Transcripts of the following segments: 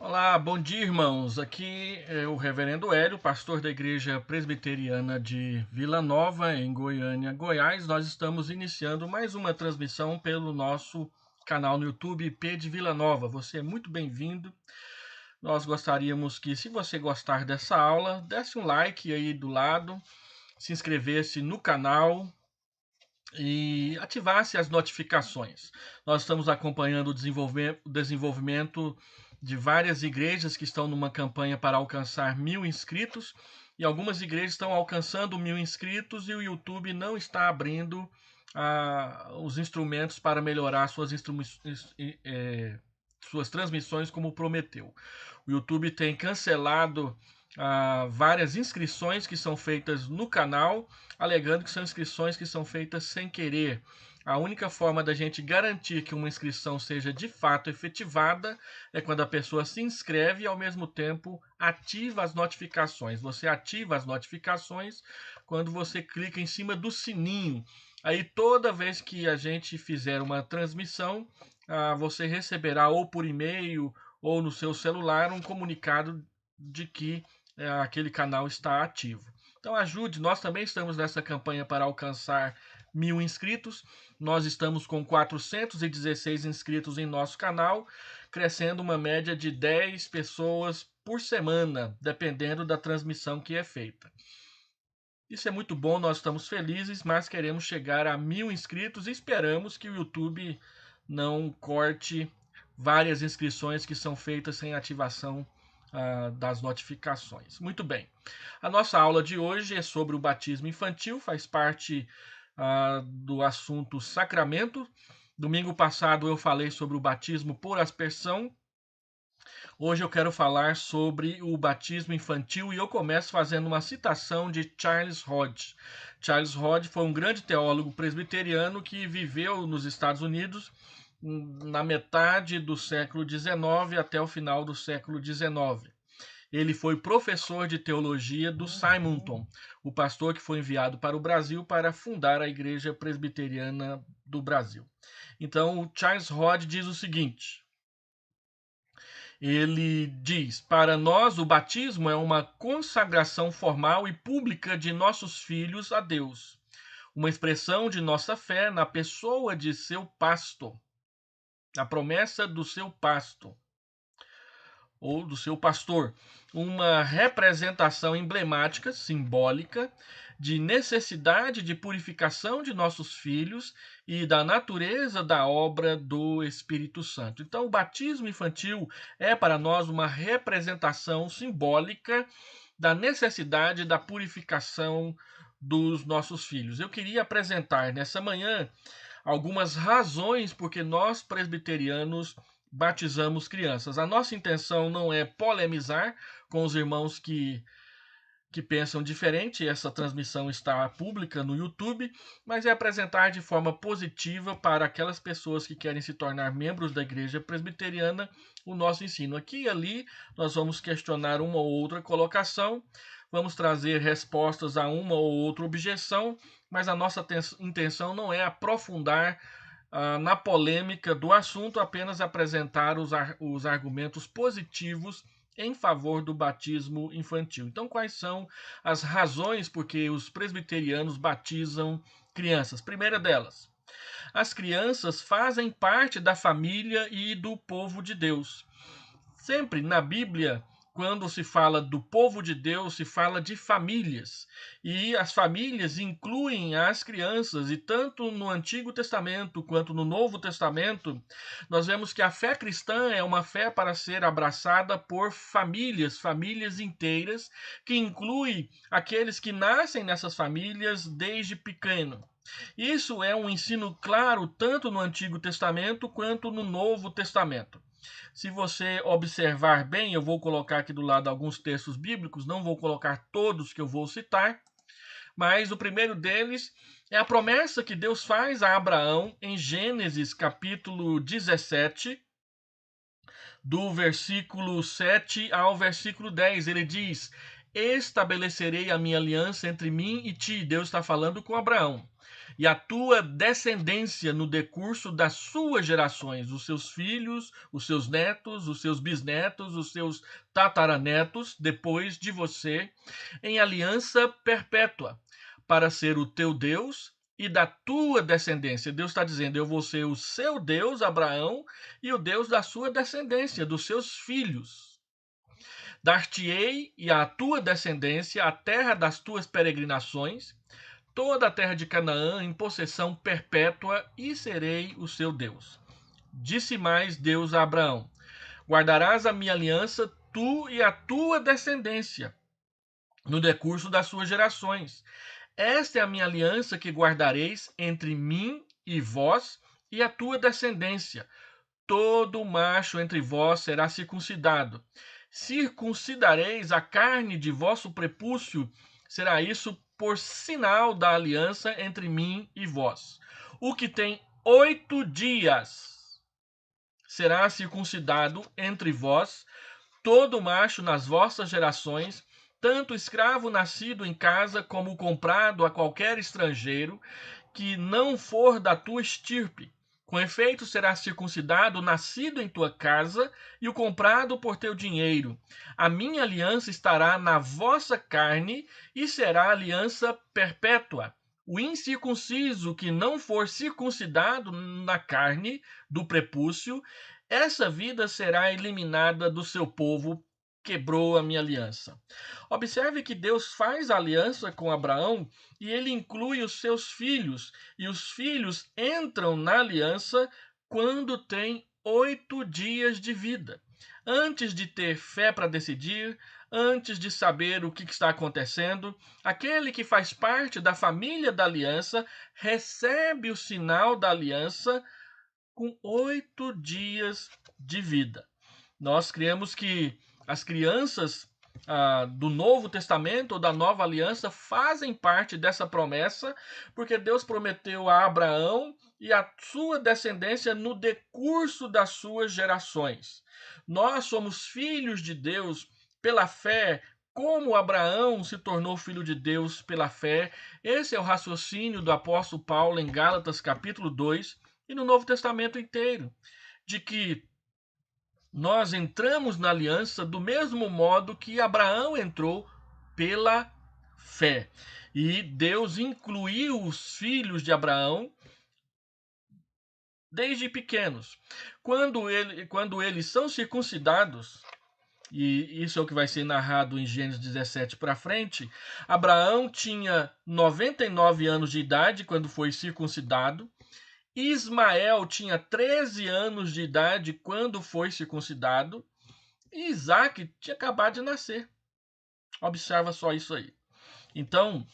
Olá, bom dia, irmãos. Aqui é o Reverendo Hélio, pastor da Igreja Presbiteriana de Vila Nova, em Goiânia, Goiás. Nós estamos iniciando mais uma transmissão pelo nosso canal no YouTube P de Vila Nova. Você é muito bem-vindo. Nós gostaríamos que, se você gostar dessa aula, desse um like aí do lado, se inscrevesse no canal e ativasse as notificações. Nós estamos acompanhando o desenvolvimento de várias igrejas que estão numa campanha para alcançar 1.000 inscritos, e algumas igrejas estão alcançando 1.000 inscritos e o YouTube não está abrindo os instrumentos para melhorar suas transmissões como prometeu. O YouTube tem cancelado várias inscrições que são feitas no canal, alegando que são inscrições que são feitas sem querer. A única forma da gente garantir que uma inscrição seja de fato efetivada é quando a pessoa se inscreve e ao mesmo tempo ativa as notificações. Você ativa as notificações quando você clica em cima do sininho. Aí toda vez que a gente fizer uma transmissão, você receberá ou por e-mail ou no seu celular um comunicado de que aquele canal está ativo. Então ajude, nós também estamos nessa campanha para alcançar 1.000 inscritos. Nós estamos com 416 inscritos em nosso canal, crescendo uma média de 10 pessoas por semana, dependendo da transmissão que é feita. Isso é muito bom, nós estamos felizes, mas queremos chegar a 1.000 inscritos e esperamos que o YouTube não corte várias inscrições que são feitas sem ativação das notificações. Muito bem. A nossa aula de hoje é sobre o batismo infantil, faz parte do assunto sacramento. Domingo passado eu falei sobre o batismo por aspersão. Hoje eu quero falar sobre o batismo infantil e eu começo fazendo uma citação de Charles Hodge. Charles Hodge foi um grande teólogo presbiteriano que viveu nos Estados Unidos na metade do século XIX até o final do século XIX. Ele foi professor de teologia do Simonton, o pastor que foi enviado para o Brasil para fundar a Igreja Presbiteriana do Brasil. Então, o Charles Hodge diz o seguinte: ele diz: para nós, o batismo é uma consagração formal e pública de nossos filhos a Deus, uma expressão de nossa fé na pessoa de seu pasto, a promessa do seu pasto ou do seu pastor, uma representação emblemática, simbólica, de necessidade de purificação de nossos filhos e da natureza da obra do Espírito Santo. Então, o batismo infantil é para nós uma representação simbólica da necessidade da purificação dos nossos filhos. Eu queria apresentar nessa manhã algumas razões porque nós presbiterianos batizamos crianças. A nossa intenção não é polemizar com os irmãos que pensam diferente, essa transmissão está pública no YouTube, mas é apresentar de forma positiva para aquelas pessoas que querem se tornar membros da igreja presbiteriana o nosso ensino. Aqui e ali nós vamos questionar uma ou outra colocação, vamos trazer respostas a uma ou outra objeção, mas a nossa intenção não é aprofundar na polêmica do assunto, apenas apresentar os argumentos positivos em favor do batismo infantil. Então, quais são as razões por que os presbiterianos batizam crianças? Primeira delas, as crianças fazem parte da família e do povo de Deus. Sempre na Bíblia, quando se fala do povo de Deus, se fala de famílias. E as famílias incluem as crianças, e tanto no Antigo Testamento quanto no Novo Testamento, nós vemos que a fé cristã é uma fé para ser abraçada por famílias, famílias inteiras, que inclui aqueles que nascem nessas famílias desde pequeno. Isso é um ensino claro tanto no Antigo Testamento quanto no Novo Testamento. Se você observar bem, eu vou colocar aqui do lado alguns textos bíblicos, não vou colocar todos que eu vou citar, mas o primeiro deles é a promessa que Deus faz a Abraão em Gênesis capítulo 17, do versículo 7 ao versículo 10. Ele diz: estabelecerei a minha aliança entre mim e ti. Deus está falando com Abraão. e a tua descendência no decurso das suas gerações, os seus filhos, os seus netos, os seus bisnetos, os seus tataranetos, depois de você, em aliança perpétua, para ser o teu Deus e da tua descendência. Deus está dizendo: eu vou ser o seu Deus, Abraão, e o Deus da sua descendência, dos seus filhos. Dar-te-ei e à tua descendência a terra das tuas peregrinações, toda a terra de Canaã em possessão perpétua, e serei o seu Deus. Disse mais Deus a Abraão: guardarás a minha aliança, tu e a tua descendência, no decurso das suas gerações. Esta é a minha aliança que guardareis entre mim e vós e a tua descendência. Todo macho entre vós será circuncidado. Circuncidareis a carne de vosso prepúcio, será isso por sinal da aliança entre mim e vós. O que tem 8 dias será circuncidado entre vós, todo macho nas vossas gerações, tanto escravo nascido em casa como comprado a qualquer estrangeiro, que não for da tua estirpe. Com efeito, será circuncidado o nascido em tua casa e o comprado por teu dinheiro. A minha aliança estará na vossa carne e será aliança perpétua. O incircunciso que não for circuncidado na carne do prepúcio, essa vida será eliminada do seu povo. Quebrou a minha aliança. Observe que Deus faz aliança com Abraão e ele inclui os seus filhos, e os filhos entram na aliança quando têm 8 dias de vida. Antes de ter fé para decidir, antes de saber o que está acontecendo, aquele que faz parte da família da aliança recebe o sinal da aliança com 8 dias de vida. Nós cremos que as crianças do Novo Testamento ou da Nova Aliança fazem parte dessa promessa, porque Deus prometeu a Abraão e a sua descendência no decurso das suas gerações. Nós somos filhos de Deus pela fé, como Abraão se tornou filho de Deus pela fé. Esse é o raciocínio do apóstolo Paulo em Gálatas capítulo 2 e no Novo Testamento inteiro, de que nós entramos na aliança do mesmo modo que Abraão entrou pela fé. E Deus incluiu os filhos de Abraão desde pequenos. Quando eles são circuncidados, e isso é o que vai ser narrado em Gênesis 17 para frente, Abraão tinha 99 anos de idade quando foi circuncidado. Ismael tinha 13 anos de idade quando foi circuncidado. E Isaac tinha acabado de nascer. Observa só isso aí. Então,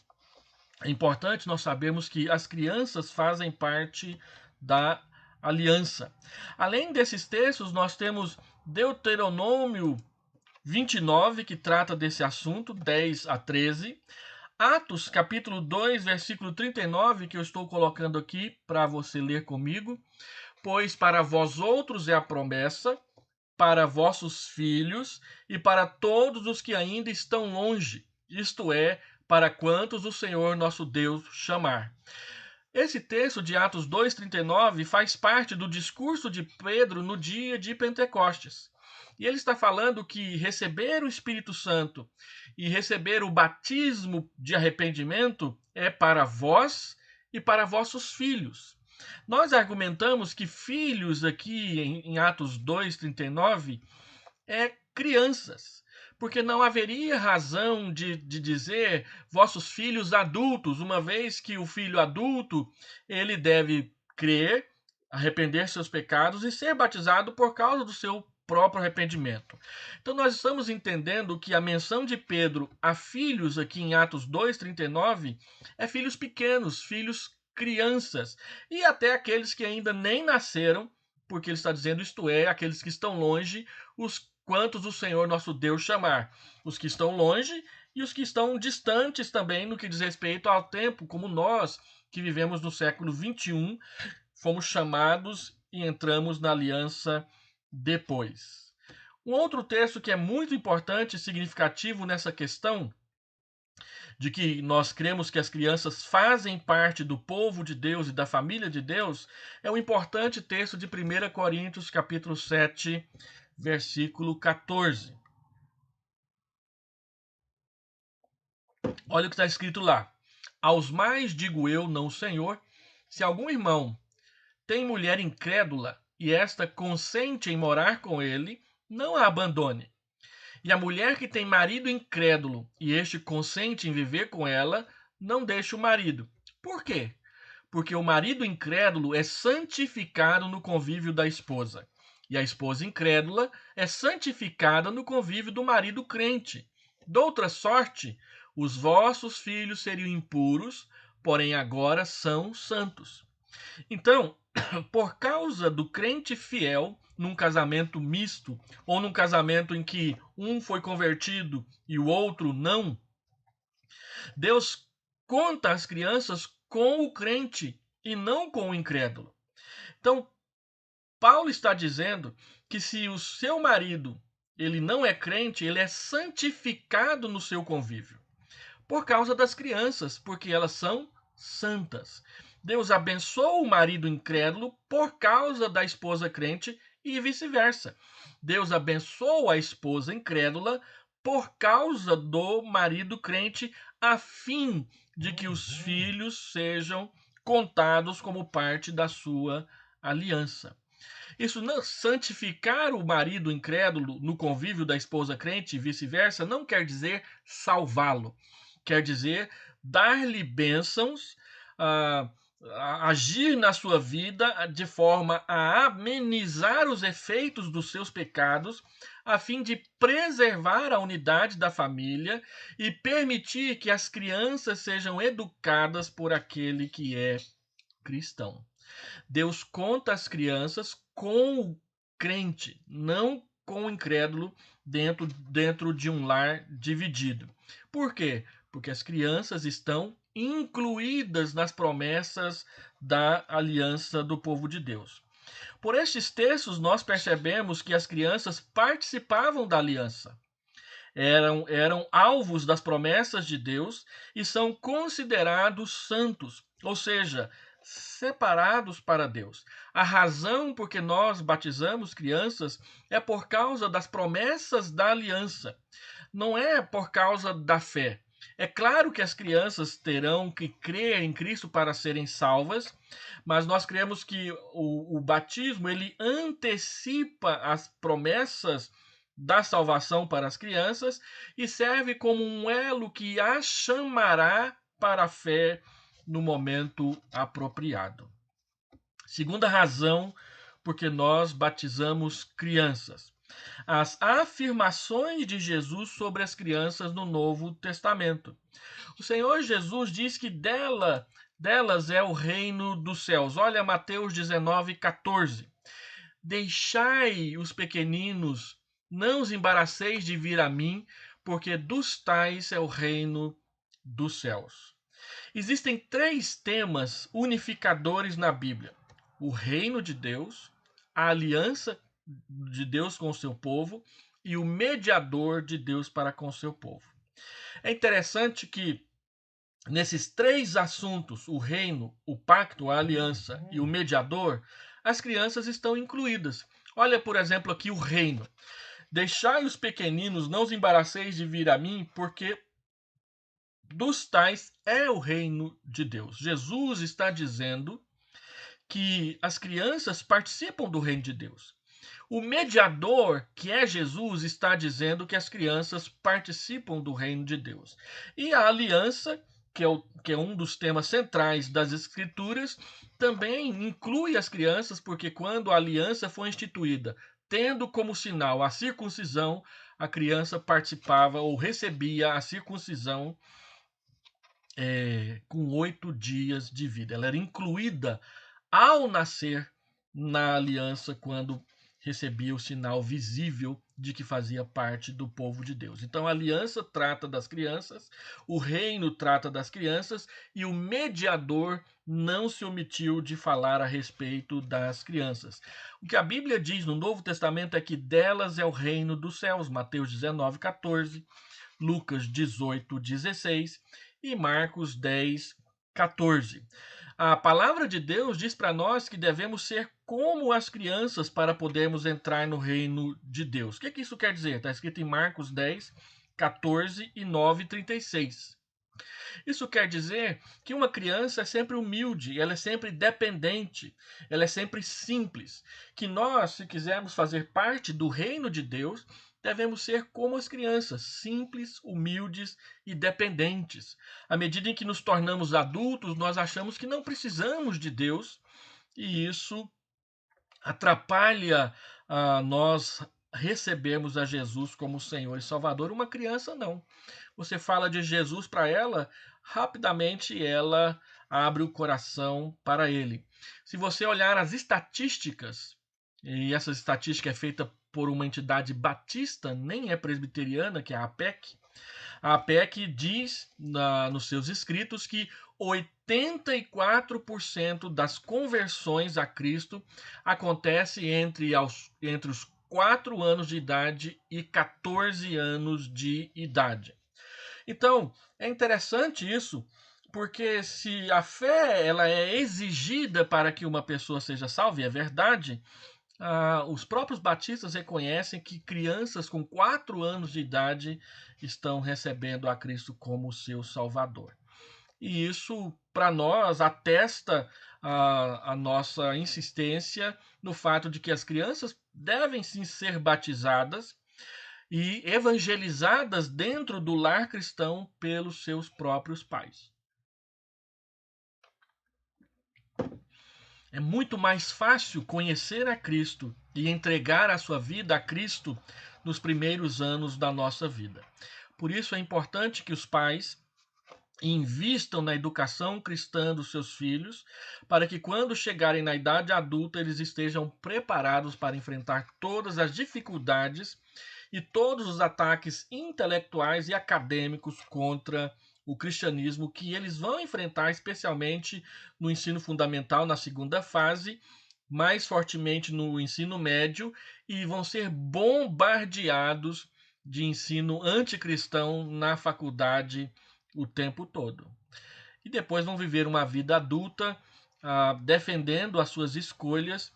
é importante nós sabermos que as crianças fazem parte da aliança. Além desses textos, nós temos Deuteronômio 29, que trata desse assunto, 10 a 13. Atos, capítulo 2, versículo 39, que eu estou colocando aqui para você ler comigo. Pois para vós outros é a promessa, para vossos filhos e para todos os que ainda estão longe, isto é, para quantos o Senhor nosso Deus chamar. Esse texto de Atos 2,39 faz parte do discurso de Pedro no dia de Pentecostes. E ele está falando que receber o Espírito Santo e receber o batismo de arrependimento é para vós e para vossos filhos. Nós argumentamos que filhos aqui em Atos 2,39 é crianças, porque não haveria razão de dizer vossos filhos adultos, uma vez que o filho adulto ele deve crer, arrepender seus pecados e ser batizado por causa do seu próprio arrependimento. Então nós estamos entendendo que a menção de Pedro a filhos aqui em Atos 2,39 é filhos pequenos, filhos crianças, e até aqueles que ainda nem nasceram, porque ele está dizendo isto é, aqueles que estão longe, os quantos o Senhor nosso Deus chamar, os que estão longe e os que estão distantes também no que diz respeito ao tempo, como nós que vivemos no século 21, fomos chamados e entramos na aliança depois. Um outro texto que é muito importante e significativo nessa questão de que nós cremos que as crianças fazem parte do povo de Deus e da família de Deus, é um importante texto de 1 Coríntios, capítulo 7, versículo 14. Olha o que está escrito lá. Aos mais digo eu, não o Senhor, se algum irmão tem mulher incrédula e esta consente em morar com ele, não a abandone. E a mulher que tem marido incrédulo e este consente em viver com ela, não deixe o marido. Por quê? Porque o marido incrédulo é santificado no convívio da esposa. E a esposa incrédula é santificada no convívio do marido crente. Doutra sorte, os vossos filhos seriam impuros, porém agora são santos. Então, por causa do crente fiel num casamento misto, ou num casamento em que um foi convertido e o outro não, Deus conta as crianças com o crente e não com o incrédulo. Então, Paulo está dizendo que se o seu marido ele não é crente, ele é santificado no seu convívio por causa das crianças, porque elas são santas. Deus abençoa o marido incrédulo por causa da esposa crente e vice-versa. Deus abençoa a esposa incrédula por causa do marido crente, a fim de que os filhos sejam contados como parte da sua aliança. Isso não santificar o marido incrédulo no convívio da esposa crente e vice-versa não quer dizer salvá-lo. Quer dizer dar-lhe bênçãos, ah, agir na sua vida de forma a amenizar os efeitos dos seus pecados, a fim de preservar a unidade da família e permitir que as crianças sejam educadas por aquele que é cristão. Deus conta as crianças com o crente, não com o incrédulo dentro de um lar dividido. Por quê? Porque as crianças estão incluídas nas promessas da aliança do povo de Deus. Por estes textos, nós percebemos que as crianças participavam da aliança. Eram alvos das promessas de Deus e são considerados santos, ou seja, separados para Deus. A razão por que nós batizamos crianças é por causa das promessas da aliança, não é por causa da fé. É claro que as crianças terão que crer em Cristo para serem salvas, mas nós cremos que o batismo ele antecipa as promessas da salvação para as crianças e serve como um elo que as chamará para a fé no momento apropriado. Segunda razão porque nós batizamos crianças. As afirmações de Jesus sobre as crianças no Novo Testamento. O Senhor Jesus diz que delas é o reino dos céus. Olha Mateus 19:14. Deixai os pequeninos, não os embaraceis de vir a mim, porque dos tais é o reino dos céus. Existem três temas unificadores na Bíblia: o reino de Deus, a aliança de Deus com o seu povo e o mediador de Deus para com o seu povo. É interessante que nesses três assuntos, o reino, o pacto, a aliança e o mediador, as crianças estão incluídas. Olha, por exemplo, aqui o reino. Deixai os pequeninos, não os embaraceis de vir a mim, porque dos tais é o reino de Deus. Jesus está dizendo que as crianças participam do reino de Deus. O mediador, que é Jesus, está dizendo que as crianças participam do reino de Deus. E a aliança, que é um dos temas centrais das Escrituras, também inclui as crianças, porque quando a aliança foi instituída, tendo como sinal a circuncisão, a criança participava ou recebia a circuncisão com 8 dias de vida. Ela era incluída ao nascer na aliança quando recebia o sinal visível de que fazia parte do povo de Deus. Então a aliança trata das crianças, o reino trata das crianças e o mediador não se omitiu de falar a respeito das crianças. O que a Bíblia diz no Novo Testamento é que delas é o reino dos céus, Mateus 19:14. Lucas 18:16 e Marcos 10:14. A palavra de Deus diz para nós que devemos ser como as crianças para podermos entrar no reino de Deus. O que isso quer dizer? Está escrito em Marcos 10:14 e 9:36. Isso quer dizer que uma criança é sempre humilde, ela é sempre dependente, ela é sempre simples. Que nós, se quisermos fazer parte do reino de Deus, devemos ser como as crianças, simples, humildes e dependentes. À medida em que nos tornamos adultos, nós achamos que não precisamos de Deus e isso atrapalha nós recebemos a Jesus como Senhor e Salvador. Uma criança não. Você fala de Jesus para ela, rapidamente ela abre o coração para ele. Se você olhar as estatísticas, e essa estatística é feita por uma entidade batista, nem é presbiteriana, que é a APEC. A APEC diz nos seus escritos que 84% das conversões a Cristo acontece entre os 4 anos de idade e 14 anos de idade. Então, é interessante isso, porque se a fé ela é exigida para que uma pessoa seja salva, e é verdade, os próprios batistas reconhecem que crianças com 4 anos de idade estão recebendo a Cristo como seu Salvador. E isso, para nós, atesta a nossa insistência no fato de que as crianças devem sim ser batizadas e evangelizadas dentro do lar cristão pelos seus próprios pais. É muito mais fácil conhecer a Cristo e entregar a sua vida a Cristo nos primeiros anos da nossa vida. Por isso é importante que os pais invistam na educação cristã dos seus filhos, para que quando chegarem na idade adulta eles estejam preparados para enfrentar todas as dificuldades e todos os ataques intelectuais e acadêmicos contra o cristianismo que eles vão enfrentar, especialmente no ensino fundamental, na segunda fase, mais fortemente no ensino médio, e vão ser bombardeados de ensino anticristão na faculdade o tempo todo. E depois vão viver uma vida adulta defendendo as suas escolhas,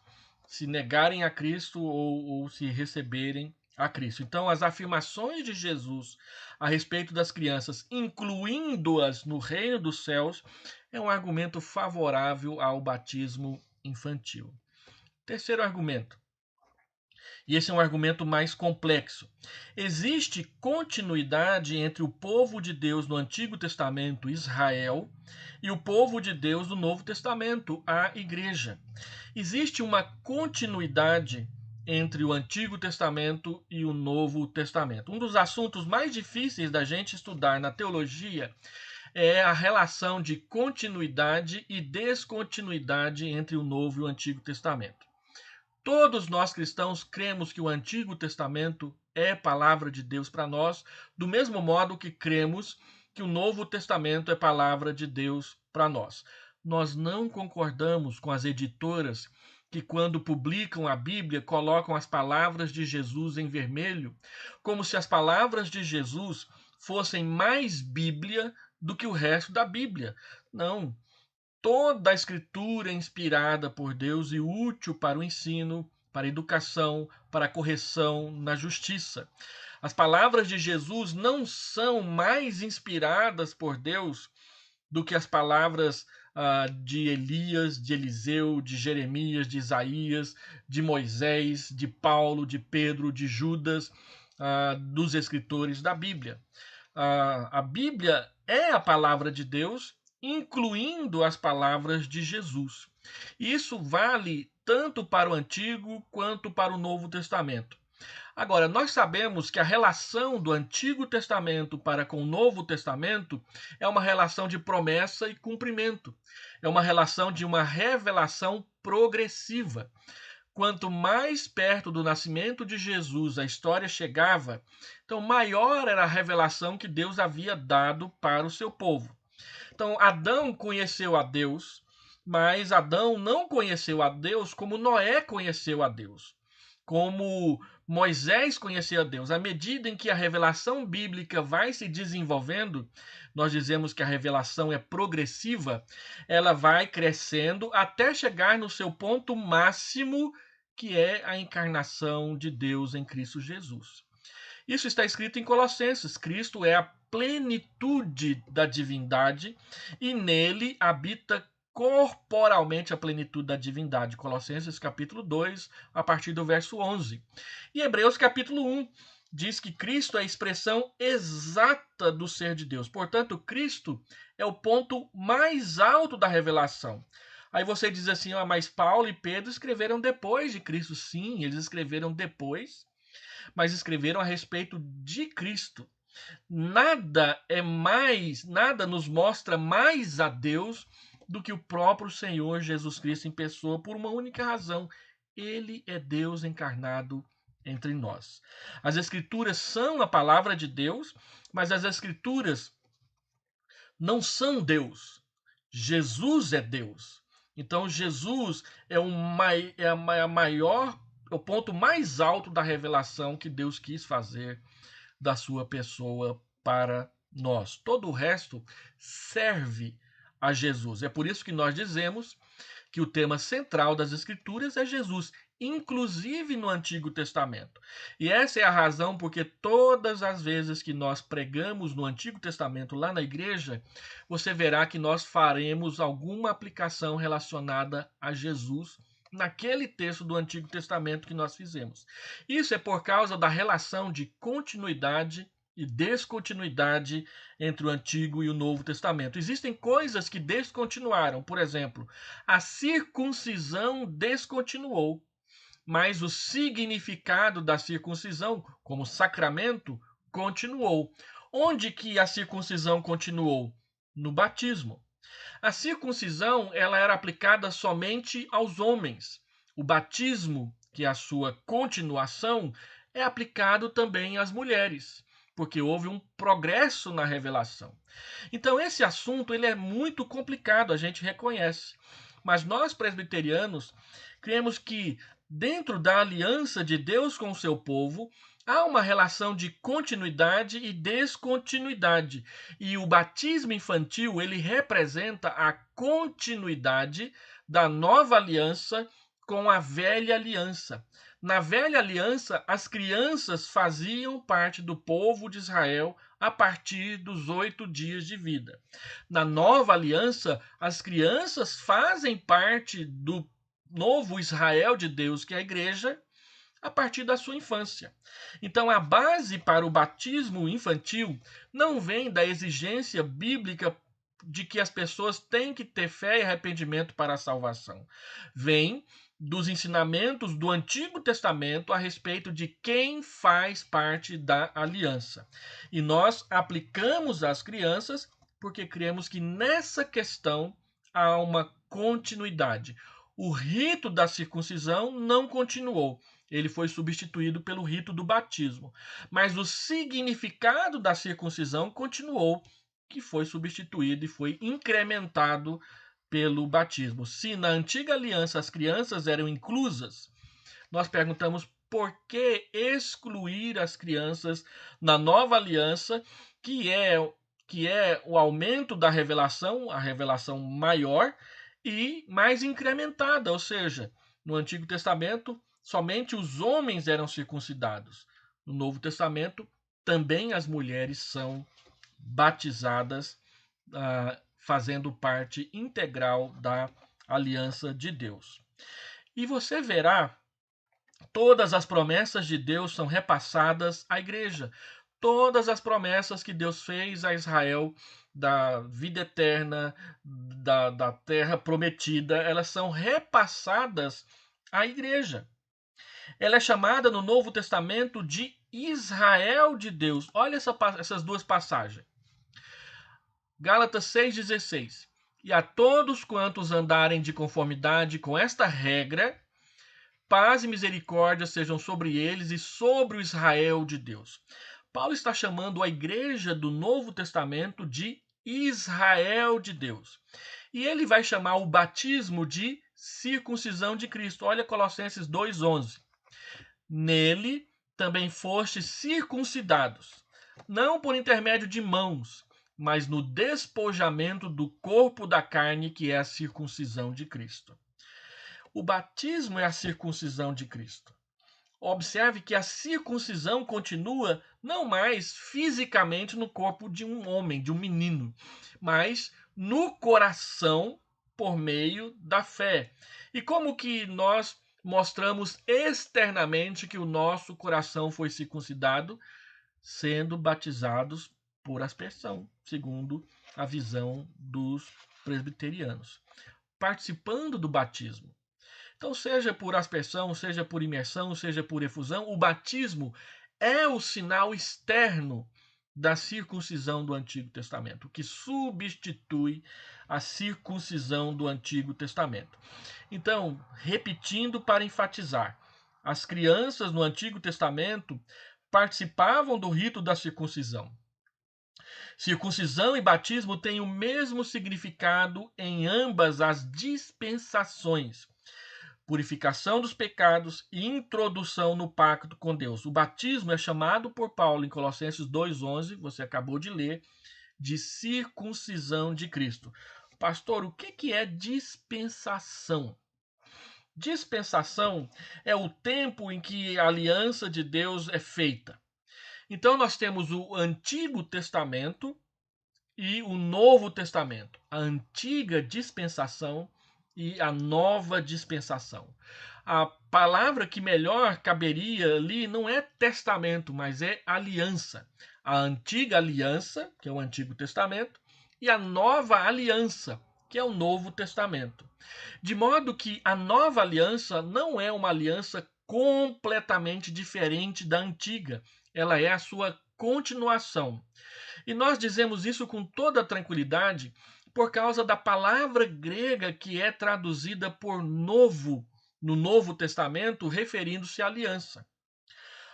se negarem a Cristo ou se receberem a Cristo. Então, as afirmações de Jesus a respeito das crianças, incluindo-as no reino dos céus, é um argumento favorável ao batismo infantil. Terceiro argumento, e esse é um argumento mais complexo. Existe continuidade entre o povo de Deus no Antigo Testamento, Israel, e o povo de Deus no Novo Testamento, a Igreja. Existe uma continuidade entre o Antigo Testamento e o Novo Testamento. Um dos assuntos mais difíceis da gente estudar na teologia é a relação de continuidade e descontinuidade entre o Novo e o Antigo Testamento. Todos nós cristãos cremos que o Antigo Testamento é palavra de Deus para nós, do mesmo modo que cremos que o Novo Testamento é palavra de Deus para nós. Nós não concordamos com as editoras que, quando publicam a Bíblia, colocam as palavras de Jesus em vermelho, como se as palavras de Jesus fossem mais Bíblia do que o resto da Bíblia. Não. Toda a Escritura é inspirada por Deus e útil para o ensino, para a educação, para a correção na justiça. As palavras de Jesus não são mais inspiradas por Deus do que as palavras de Elias, de Eliseu, de Jeremias, de Isaías, de Moisés, de Paulo, de Pedro, de Judas, dos escritores da Bíblia. A Bíblia é a palavra de Deus, incluindo as palavras de Jesus. Isso vale tanto para o Antigo quanto para o Novo Testamento. Agora, nós sabemos que a relação do Antigo Testamento para com o Novo Testamento é uma relação de promessa e cumprimento. É uma relação de uma revelação progressiva. Quanto mais perto do nascimento de Jesus a história chegava, então maior era a revelação que Deus havia dado para o seu povo. Então, Adão conheceu a Deus, mas Adão não conheceu a Deus como Noé conheceu a Deus. como Moisés conhecia Deus. À medida em que a revelação bíblica vai se desenvolvendo, nós dizemos que a revelação é progressiva, ela vai crescendo até chegar no seu ponto máximo, que é a encarnação de Deus em Cristo Jesus. Isso está escrito em Colossenses. Cristo é a plenitude da divindade e nele habita corporalmente a plenitude da divindade. Colossenses capítulo 2, a partir do verso 11. E Hebreus capítulo 1 diz que Cristo é a expressão exata do ser de Deus. Portanto, Cristo é o ponto mais alto da revelação. Aí você diz assim, mas Paulo e Pedro escreveram depois de Cristo. Sim, eles escreveram depois, mas escreveram a respeito de Cristo. Nada nos mostra mais a Deus do que o próprio Senhor Jesus Cristo em pessoa, por uma única razão: ele é Deus encarnado entre nós. As Escrituras são a palavra de Deus, mas as Escrituras não são Deus. Jesus é Deus. Então Jesus é o ponto mais alto da revelação que Deus quis fazer da sua pessoa para nós. Todo o resto serve a Jesus. É por isso que nós dizemos que o tema central das Escrituras é Jesus, inclusive no Antigo Testamento. E essa é a razão porque todas as vezes que nós pregamos no Antigo Testamento lá na igreja, você verá que nós faremos alguma aplicação relacionada a Jesus naquele texto do Antigo Testamento que nós fizemos. Isso é por causa da relação de continuidade e descontinuidade entre o Antigo e o Novo Testamento. Existem coisas que descontinuaram. Por exemplo, a circuncisão descontinuou, mas o significado da circuncisão como sacramento continuou. Onde que a circuncisão continuou? No batismo. A circuncisão ela era aplicada somente aos homens. O batismo, que é a sua continuação, é aplicado também às mulheres, porque houve um progresso na revelação. Então esse assunto ele é muito complicado, a gente reconhece. Mas nós presbiterianos cremos que dentro da aliança de Deus com o seu povo, há uma relação de continuidade e descontinuidade. E o batismo infantil, ele representa a continuidade da nova aliança com a velha aliança. Na velha aliança, as crianças faziam parte do povo de Israel a partir dos 8 dias de vida. Na nova aliança, as crianças fazem parte do novo Israel de Deus, que é a igreja, a partir da sua infância. Então, a base para o batismo infantil não vem da exigência bíblica de que as pessoas têm que ter fé e arrependimento para a salvação. Vem dos ensinamentos do Antigo Testamento a respeito de quem faz parte da aliança. E nós aplicamos às crianças porque cremos que nessa questão há uma continuidade. O rito da circuncisão não continuou. Ele foi substituído pelo rito do batismo. Mas o significado da circuncisão continuou, que foi substituído e foi incrementado pelo batismo. Se na antiga aliança as crianças eram inclusas, nós perguntamos por que excluir as crianças na nova aliança, que é o aumento da revelação, a revelação maior e mais incrementada, ou seja, no Antigo Testamento somente os homens eram circuncidados. No Novo Testamento também as mulheres são batizadas, fazendo parte integral da aliança de Deus. E você verá, todas as promessas de Deus são repassadas à igreja. Todas as promessas que Deus fez a Israel da vida eterna, da terra prometida, elas são repassadas à igreja. Ela é chamada no Novo Testamento de Israel de Deus. Olha essas duas passagens. Gálatas 6,16. E a todos quantos andarem de conformidade com esta regra, paz e misericórdia sejam sobre eles e sobre o Israel de Deus. Paulo está chamando a igreja do Novo Testamento de Israel de Deus. E ele vai chamar o batismo de circuncisão de Cristo. Olha Colossenses 2,11. Nele também fostes circuncidados, não por intermédio de mãos, mas no despojamento do corpo da carne, que é a circuncisão de Cristo. O batismo é a circuncisão de Cristo. Observe que a circuncisão continua não mais fisicamente no corpo de um homem, de um menino, mas no coração por meio da fé. E como que nós mostramos externamente que o nosso coração foi circuncidado? Sendo batizados por aspersão, segundo a visão dos presbiterianos, participando do batismo. Então, seja por aspersão, seja por imersão, seja por efusão, o batismo é o sinal externo da circuncisão do Antigo Testamento, que substitui a circuncisão do Antigo Testamento. Então, repetindo para enfatizar, as crianças no Antigo Testamento participavam do rito da circuncisão. Circuncisão e batismo têm o mesmo significado em ambas as dispensações: purificação dos pecados e introdução no pacto com Deus. O batismo é chamado por Paulo em Colossenses 2:11, você acabou de ler, de circuncisão de Cristo. Pastor, o que é dispensação? Dispensação é o tempo em que a aliança de Deus é feita. Então nós temos o Antigo Testamento e o Novo Testamento, a antiga dispensação e a nova dispensação. A palavra que melhor caberia ali não é testamento, mas é aliança. A antiga aliança, que é o Antigo Testamento, e a nova aliança, que é o Novo Testamento. De modo que a nova aliança não é uma aliança completamente diferente da antiga, ela é a sua continuação. E nós dizemos isso com toda tranquilidade por causa da palavra grega que é traduzida por novo no Novo Testamento, referindo-se à aliança.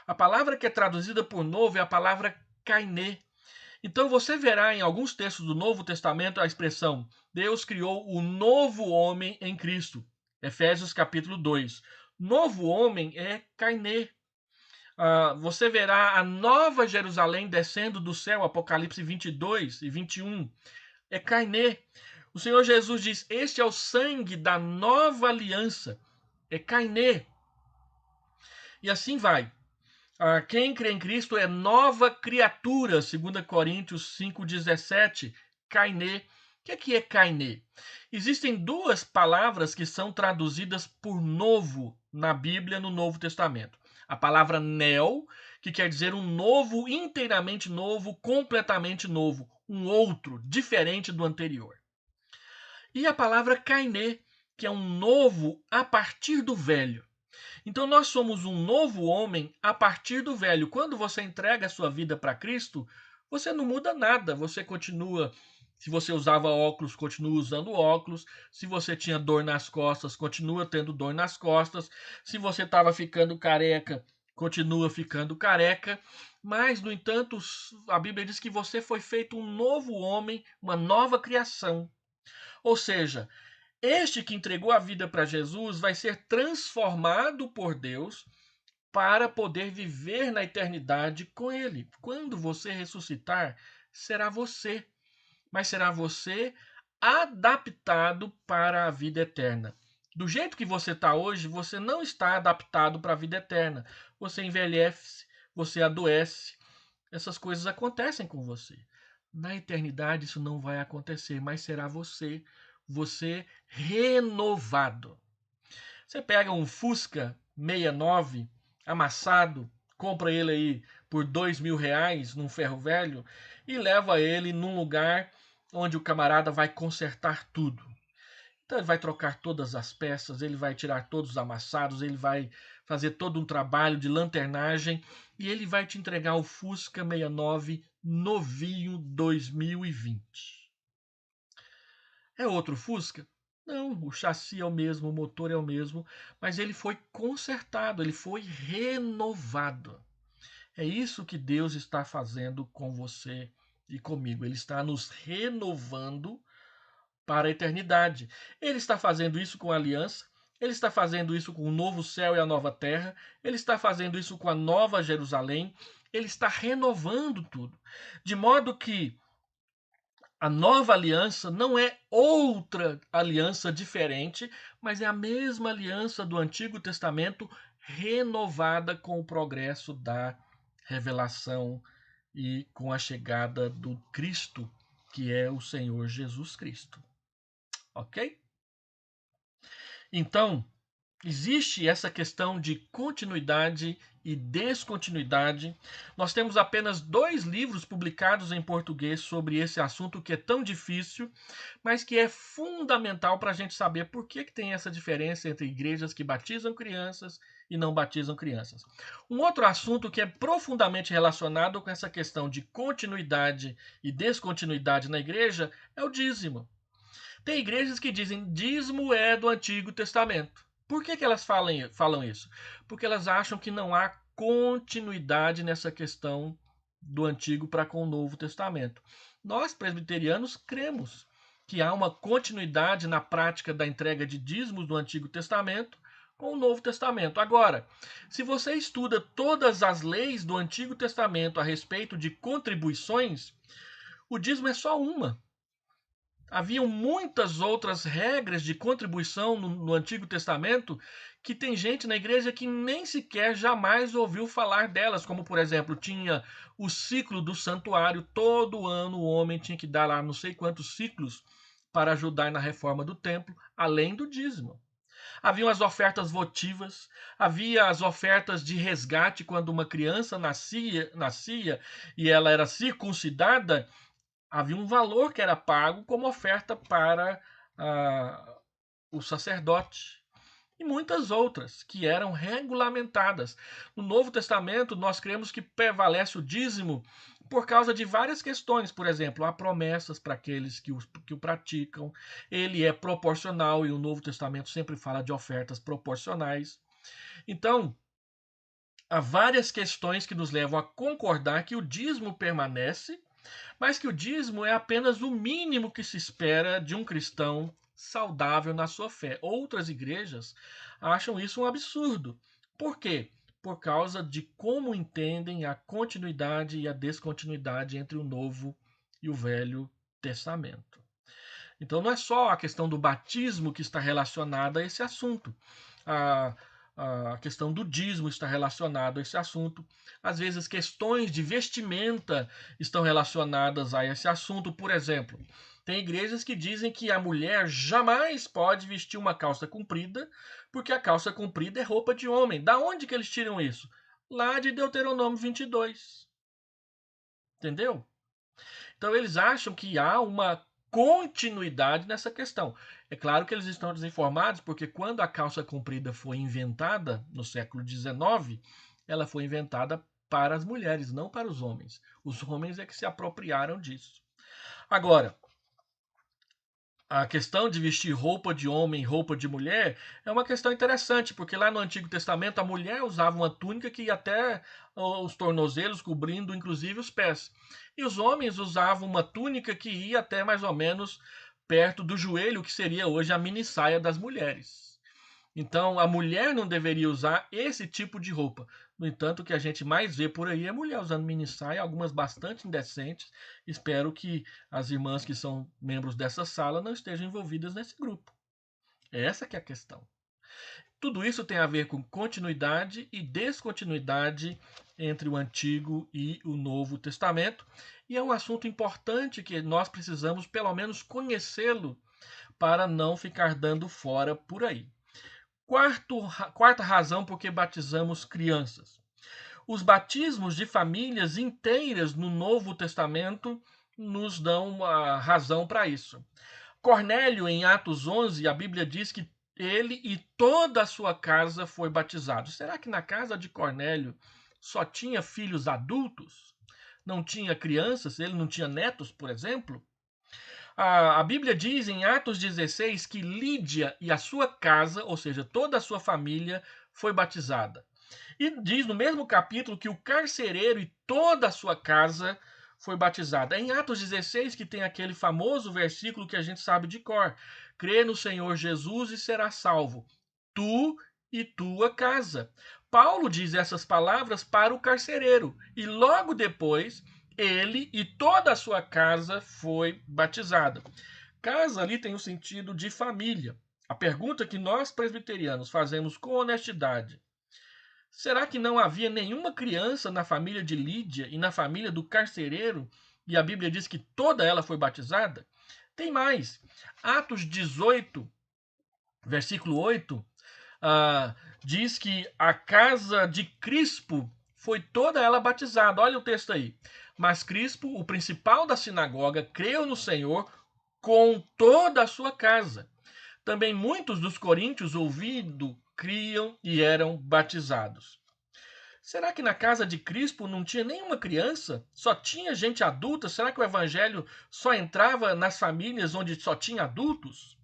A palavra que é traduzida por novo é a palavra kainé. Então você verá em alguns textos do Novo Testamento a expressão Deus criou o novo homem em Cristo. Efésios capítulo 2. Novo homem é kainé. Você verá a nova Jerusalém descendo do céu, Apocalipse 22 e 21. É kainé. O Senhor Jesus diz: este é o sangue da nova aliança. É kainé. E assim vai. Quem crê em Cristo é nova criatura, 2 Coríntios 5,17, kainé. O que é kainé? Existem duas palavras que são traduzidas por novo na Bíblia, no Novo Testamento. A palavra neo, que quer dizer um novo, inteiramente novo, completamente novo, um outro, diferente do anterior. E a palavra kainé, que é um novo a partir do velho. Então nós somos um novo homem a partir do velho. Quando você entrega a sua vida para Cristo, você não muda nada. Você continua, se você usava óculos, continua usando óculos. Se você tinha dor nas costas, continua tendo dor nas costas. Se você estava ficando careca, continua ficando careca. Mas, no entanto, a Bíblia diz que você foi feito um novo homem, uma nova criação. Ou seja, este que entregou a vida para Jesus vai ser transformado por Deus para poder viver na eternidade com Ele. Quando você ressuscitar, será você, mas será você adaptado para a vida eterna. Do jeito que você está hoje, você não está adaptado para a vida eterna. Você envelhece, você adoece, essas coisas acontecem com você. Na eternidade isso não vai acontecer, mas será você renovado. Você pega um Fusca 69 amassado, compra ele aí por R$ 2.000 num ferro velho e leva ele num lugar onde o camarada vai consertar tudo. Então ele vai trocar todas as peças, ele vai tirar todos os amassados, ele vai fazer todo um trabalho de lanternagem e ele vai te entregar o Fusca 69 novinho 2020. É outro Fusca? Não, o chassi é o mesmo, o motor é o mesmo, mas ele foi consertado, ele foi renovado. É isso que Deus está fazendo com você e comigo. Ele está nos renovando para a eternidade. Ele está fazendo isso com a aliança, Ele está fazendo isso com o novo céu e a nova terra. Ele está fazendo isso com a nova Jerusalém. Ele está renovando tudo. De modo que a nova aliança não é outra aliança diferente, mas é a mesma aliança do Antigo Testamento renovada com o progresso da revelação e com a chegada do Cristo, que é o Senhor Jesus Cristo. Ok? Então, existe essa questão de continuidade e descontinuidade. Nós temos apenas 2 livros publicados em português sobre esse assunto que é tão difícil, mas que é fundamental para a gente saber por que tem essa diferença entre igrejas que batizam crianças e não batizam crianças. Um outro assunto que é profundamente relacionado com essa questão de continuidade e descontinuidade na igreja é o dízimo. Tem igrejas que dizem dízimo é do Antigo Testamento. Por que elas falam isso? Porque elas acham que não há continuidade nessa questão do Antigo para com o Novo Testamento. Nós, presbiterianos, cremos que há uma continuidade na prática da entrega de dízimos do Antigo Testamento com o Novo Testamento. Agora, se você estuda todas as leis do Antigo Testamento a respeito de contribuições, o dízimo é só uma. Haviam muitas outras regras de contribuição no Antigo Testamento que tem gente na igreja que nem sequer jamais ouviu falar delas, como por exemplo, tinha o ciclo do santuário, todo ano o homem tinha que dar lá não sei quantos ciclos para ajudar na reforma do templo, além do dízimo. Haviam as ofertas votivas, havia as ofertas de resgate quando uma criança nascia e ela era circuncidada, havia um valor que era pago como oferta para o sacerdote. E muitas outras que eram regulamentadas. No Novo Testamento, nós cremos que prevalece o dízimo por causa de várias questões. Por exemplo, há promessas para aqueles que o praticam. Ele é proporcional e o Novo Testamento sempre fala de ofertas proporcionais. Então, há várias questões que nos levam a concordar que o dízimo permanece, mas que o dízimo é apenas o mínimo que se espera de um cristão saudável na sua fé. Outras igrejas acham isso um absurdo. Por quê? Por causa de como entendem a continuidade e a descontinuidade entre o Novo e o Velho Testamento. Então não é só a questão do batismo que está relacionada a esse assunto. A, a questão do dízimo está relacionada a esse assunto. Às vezes, questões de vestimenta estão relacionadas a esse assunto. Por exemplo, tem igrejas que dizem que a mulher jamais pode vestir uma calça comprida, porque a calça comprida é roupa de homem. Da onde que eles tiram isso? Lá de Deuteronômio 22. Entendeu? Então eles acham que há uma continuidade nessa questão. É claro que eles estão desinformados, porque quando a calça comprida foi inventada no século XIX, ela foi inventada para as mulheres, não para os homens. Os homens é que se apropriaram disso. Agora, a questão de vestir roupa de homem e roupa de mulher é uma questão interessante, porque lá no Antigo Testamento a mulher usava uma túnica que ia até os tornozelos, cobrindo inclusive os pés. E os homens usavam uma túnica que ia até mais ou menos perto do joelho, que seria hoje a mini saia das mulheres. Então, a mulher não deveria usar esse tipo de roupa. No entanto, o que a gente mais vê por aí é mulher usando mini saia, algumas bastante indecentes. Espero que as irmãs que são membros dessa sala não estejam envolvidas nesse grupo. Essa que é a questão. Tudo isso tem a ver com continuidade e descontinuidade entre o Antigo e o Novo Testamento. E é um assunto importante que nós precisamos, pelo menos, conhecê-lo para não ficar dando fora por aí. Quarta razão por que batizamos crianças. Os batismos de famílias inteiras no Novo Testamento nos dão uma razão para isso. Cornélio, em Atos 11, a Bíblia diz que ele e toda a sua casa foi batizado. Será que na casa de Cornélio só tinha filhos adultos? Não tinha crianças? Ele não tinha netos, por exemplo? A Bíblia diz em Atos 16 que Lídia e a sua casa, ou seja, toda a sua família, foi batizada. E diz no mesmo capítulo que o carcereiro e toda a sua casa foi batizada. É em Atos 16 que tem aquele famoso versículo que a gente sabe de cor: crê no Senhor Jesus e será salvo, tu e tua casa. Paulo diz essas palavras para o carcereiro e logo depois ele e toda a sua casa foi batizada. Casa ali tem o sentido de família. A pergunta que nós presbiterianos fazemos com honestidade: será que não havia nenhuma criança na família de Lídia e na família do carcereiro e a Bíblia diz que toda ela foi batizada? Tem mais. Atos 18, versículo 8, diz que a casa de Crispo foi toda ela batizada. Olha o texto aí. Mas Crispo, o principal da sinagoga, creu no Senhor com toda a sua casa. Também muitos dos coríntios, ouvindo, criam e eram batizados. Será que na casa de Crispo não tinha nenhuma criança? Só tinha gente adulta? Será que o evangelho só entrava nas famílias onde só tinha adultos?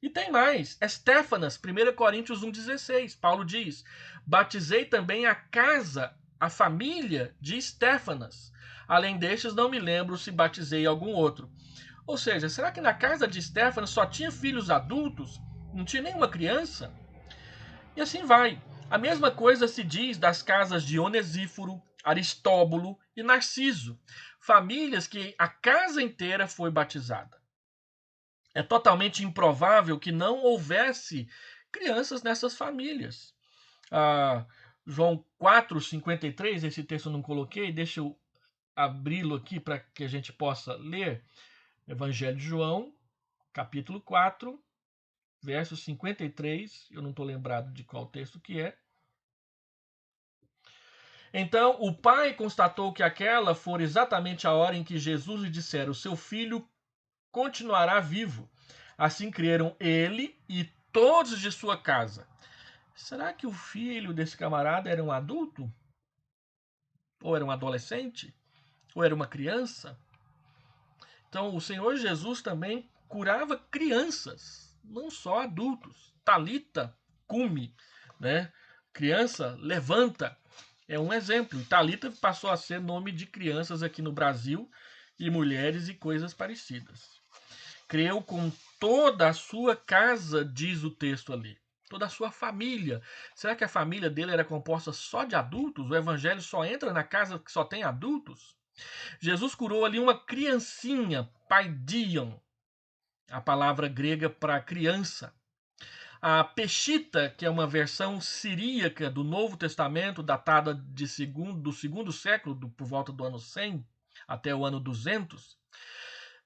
E tem mais. Estéfanas, 1 Coríntios 1,16. Paulo diz: batizei também a casa, a família de Estéfanas. Além destes, não me lembro se batizei algum outro. Ou seja, será que na casa de Estéfanas só tinha filhos adultos? Não tinha nenhuma criança? E assim vai. A mesma coisa se diz das casas de Onesíforo, Aristóbulo e Narciso, famílias que a casa inteira foi batizada. É totalmente improvável que não houvesse crianças nessas famílias. João 4,53, esse texto eu não coloquei, deixa eu abri-lo aqui para que a gente possa ler. Evangelho de João, capítulo 4, verso 53, eu não estou lembrado de qual texto que é. Então o pai constatou que aquela fora exatamente a hora em que Jesus lhe dissera: o seu filho continuará vivo. Assim creram ele e todos de sua casa. Será que o filho desse camarada era um adulto? Ou era um adolescente? Ou era uma criança? Então o Senhor Jesus também curava crianças, não só adultos. Talita cumi, né? Criança, levanta. É um exemplo. Talita passou a ser nome de crianças aqui no Brasil e mulheres e coisas parecidas. Creu com toda a sua casa, diz o texto ali. Toda a sua família. Será que a família dele era composta só de adultos? O evangelho só entra na casa que só tem adultos? Jesus curou ali uma criancinha, paidion, a palavra grega para criança. A Peshita, que é uma versão siríaca do Novo Testamento, datada do segundo século, por volta do ano 100 até o ano 200,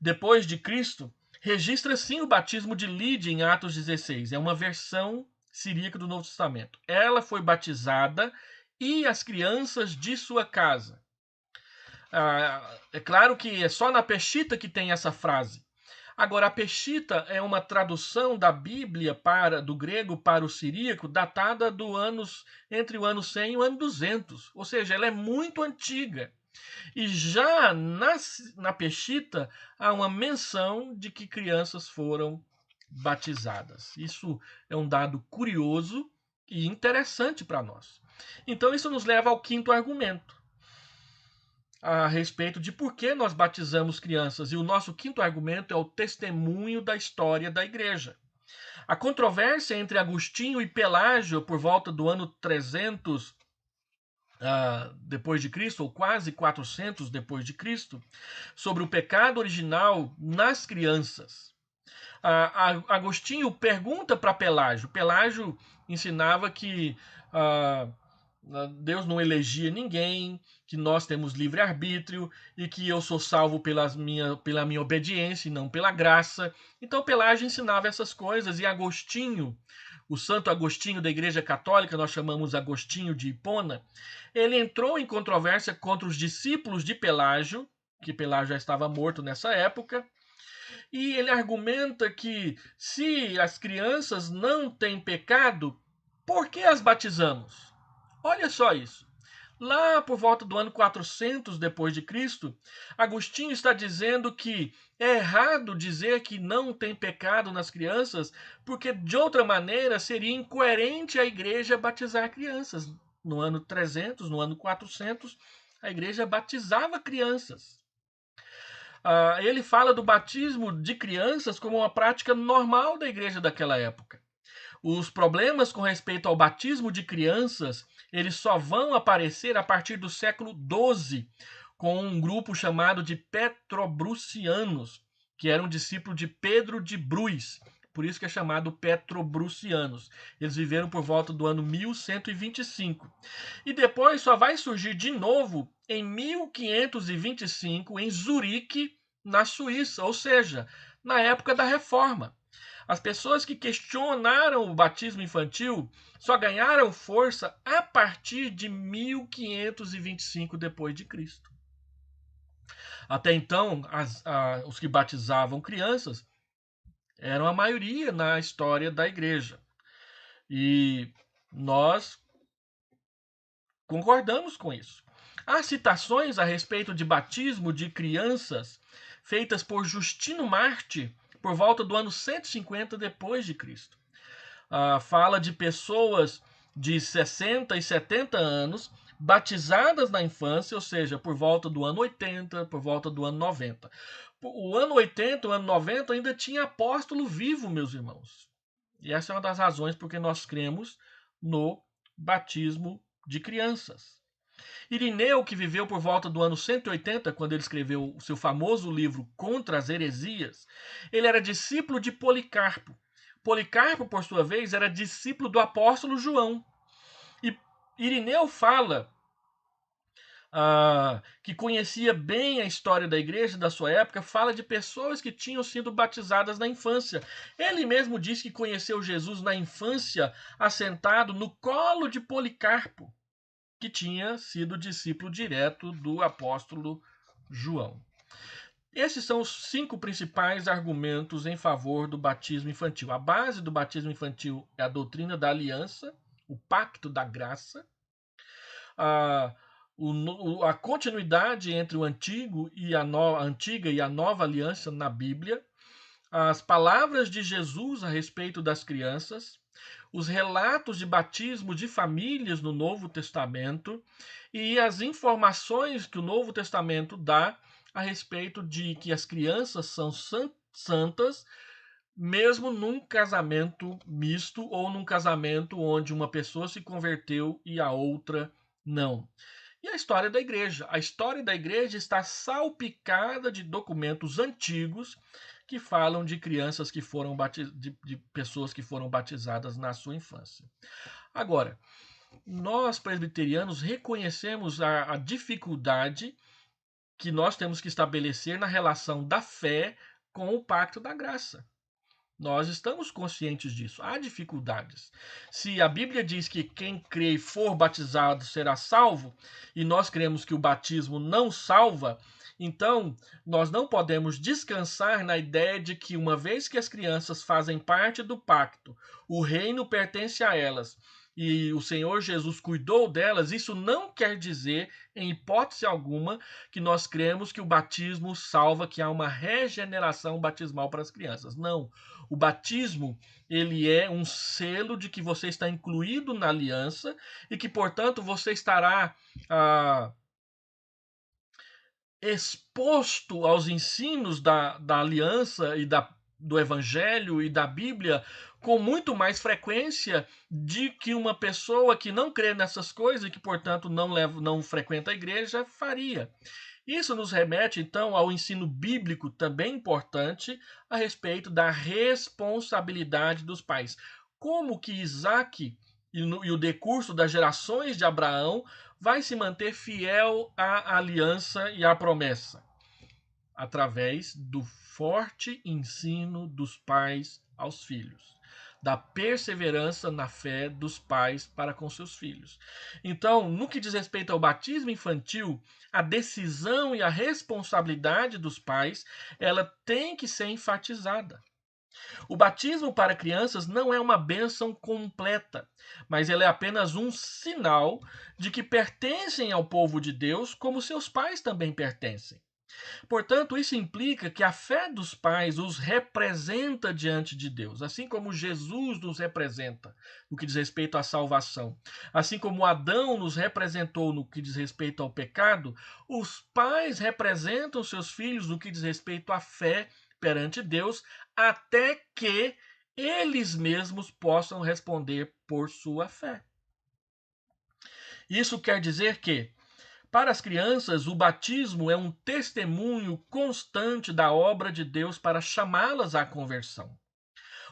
depois de Cristo, registra sim o batismo de Lídia em Atos 16. É uma versão siríaca do Novo Testamento. Ela foi batizada e as crianças de sua casa. É claro que é só na Peshita que tem essa frase. Agora, a Peshita é uma tradução da Bíblia do grego para o siríaco, datada entre o ano 100 e o ano 200. Ou seja, ela é muito antiga. E já na Peshita há uma menção de que crianças foram batizadas. Isso é um dado curioso e interessante para nós. Então, isso nos leva ao quinto argumento a respeito de por que nós batizamos crianças. E o nosso quinto argumento é o testemunho da história da igreja. A controvérsia entre Agostinho e Pelágio por volta do ano 300 depois de Cristo, ou quase 400 depois de Cristo, sobre o pecado original nas crianças. Agostinho pergunta para Pelágio. Pelágio ensinava que Deus não elegia ninguém, que nós temos livre-arbítrio e que eu sou salvo pela minha obediência e não pela graça. Então Pelágio ensinava essas coisas e Agostinho, o Santo Agostinho da Igreja Católica, nós chamamos Agostinho de Hipona, ele entrou em controvérsia contra os discípulos de Pelágio, que Pelágio já estava morto nessa época, e ele argumenta que se as crianças não têm pecado, por que as batizamos? Olha só isso. Lá por volta do ano 400 depois de Cristo, Agostinho está dizendo que é errado dizer que não tem pecado nas crianças, porque de outra maneira seria incoerente a igreja batizar crianças. No ano 300, no ano 400, a igreja batizava crianças. Ele fala do batismo de crianças como uma prática normal da igreja daquela época. Os problemas com respeito ao batismo de crianças, eles só vão aparecer a partir do século XII, com um grupo chamado de petrobrucianos, que era um discípulo de Pedro de Bruz. Por isso que é chamado petrobrucianos. Eles viveram por volta do ano 1125. E depois só vai surgir de novo em 1525 em Zurique, na Suíça, ou seja, na época da Reforma. As pessoas que questionaram o batismo infantil só ganharam força a partir de 1525 depois de Cristo. Até então, os que batizavam crianças eram a maioria na história da igreja. E nós concordamos com isso. Há citações a respeito de batismo de crianças feitas por Justino Marte por volta do ano 150 depois de Cristo. Fala de pessoas de 60 e 70 anos batizadas na infância, ou seja, por volta do ano 80, por volta do ano 90. O ano 80, o ano 90 ainda tinha apóstolo vivo, meus irmãos. E essa é uma das razões porque nós cremos no batismo de crianças. Irineu, que viveu por volta do ano 180, quando ele escreveu o seu famoso livro Contra as Heresias, ele era discípulo de Policarpo. Policarpo, por sua vez, era discípulo do apóstolo João. E Irineu fala que conhecia bem a história da igreja da sua época, fala de pessoas que tinham sido batizadas na infância. Ele mesmo diz que conheceu Jesus na infância, assentado no colo de Policarpo, que tinha sido discípulo direto do apóstolo João. Esses são os 5 principais argumentos em favor do batismo infantil. A base do batismo infantil é a doutrina da aliança, o pacto da graça, a continuidade entre o antigo e a antiga e a nova aliança na Bíblia, as palavras de Jesus a respeito das crianças, os relatos de batismo de famílias no Novo Testamento e as informações que o Novo Testamento dá a respeito de que as crianças são santas, mesmo num casamento misto ou num casamento onde uma pessoa se converteu e a outra não. E a história da igreja. A história da igreja está salpicada de documentos antigos que falam de crianças que foram de pessoas que foram batizadas na sua infância. Agora, nós presbiterianos reconhecemos a dificuldade que nós temos que estabelecer na relação da fé com o pacto da graça. Nós estamos conscientes disso. Há dificuldades. Se a Bíblia diz que quem crê e for batizado será salvo, e nós cremos que o batismo não salva, então nós não podemos descansar na ideia de que, uma vez que as crianças fazem parte do pacto, o reino pertence a elas e o Senhor Jesus cuidou delas, isso não quer dizer, em hipótese alguma, que nós cremos que o batismo salva, que há uma regeneração batismal para as crianças. Não. O batismo, ele é um selo de que você está incluído na aliança e que, portanto, você estará exposto aos ensinos da aliança e do evangelho e da Bíblia com muito mais frequência de que uma pessoa que não crê nessas coisas e que, portanto, não frequenta a igreja faria. Isso nos remete, então, ao ensino bíblico também importante a respeito da responsabilidade dos pais. Como que Isaac e o decurso das gerações de Abraão vai se manter fiel à aliança e à promessa? Através do forte ensino dos pais aos filhos, da perseverança na fé dos pais para com seus filhos. Então, no que diz respeito ao batismo infantil, a decisão e a responsabilidade dos pais, ela tem que ser enfatizada. O batismo para crianças não é uma bênção completa, mas ele é apenas um sinal de que pertencem ao povo de Deus, como seus pais também pertencem. Portanto, isso implica que a fé dos pais os representa diante de Deus, assim como Jesus nos representa no que diz respeito à salvação. Assim como Adão nos representou no que diz respeito ao pecado, os pais representam seus filhos no que diz respeito à fé perante Deus, até que eles mesmos possam responder por sua fé. Isso quer dizer que, para as crianças, o batismo é um testemunho constante da obra de Deus para chamá-las à conversão.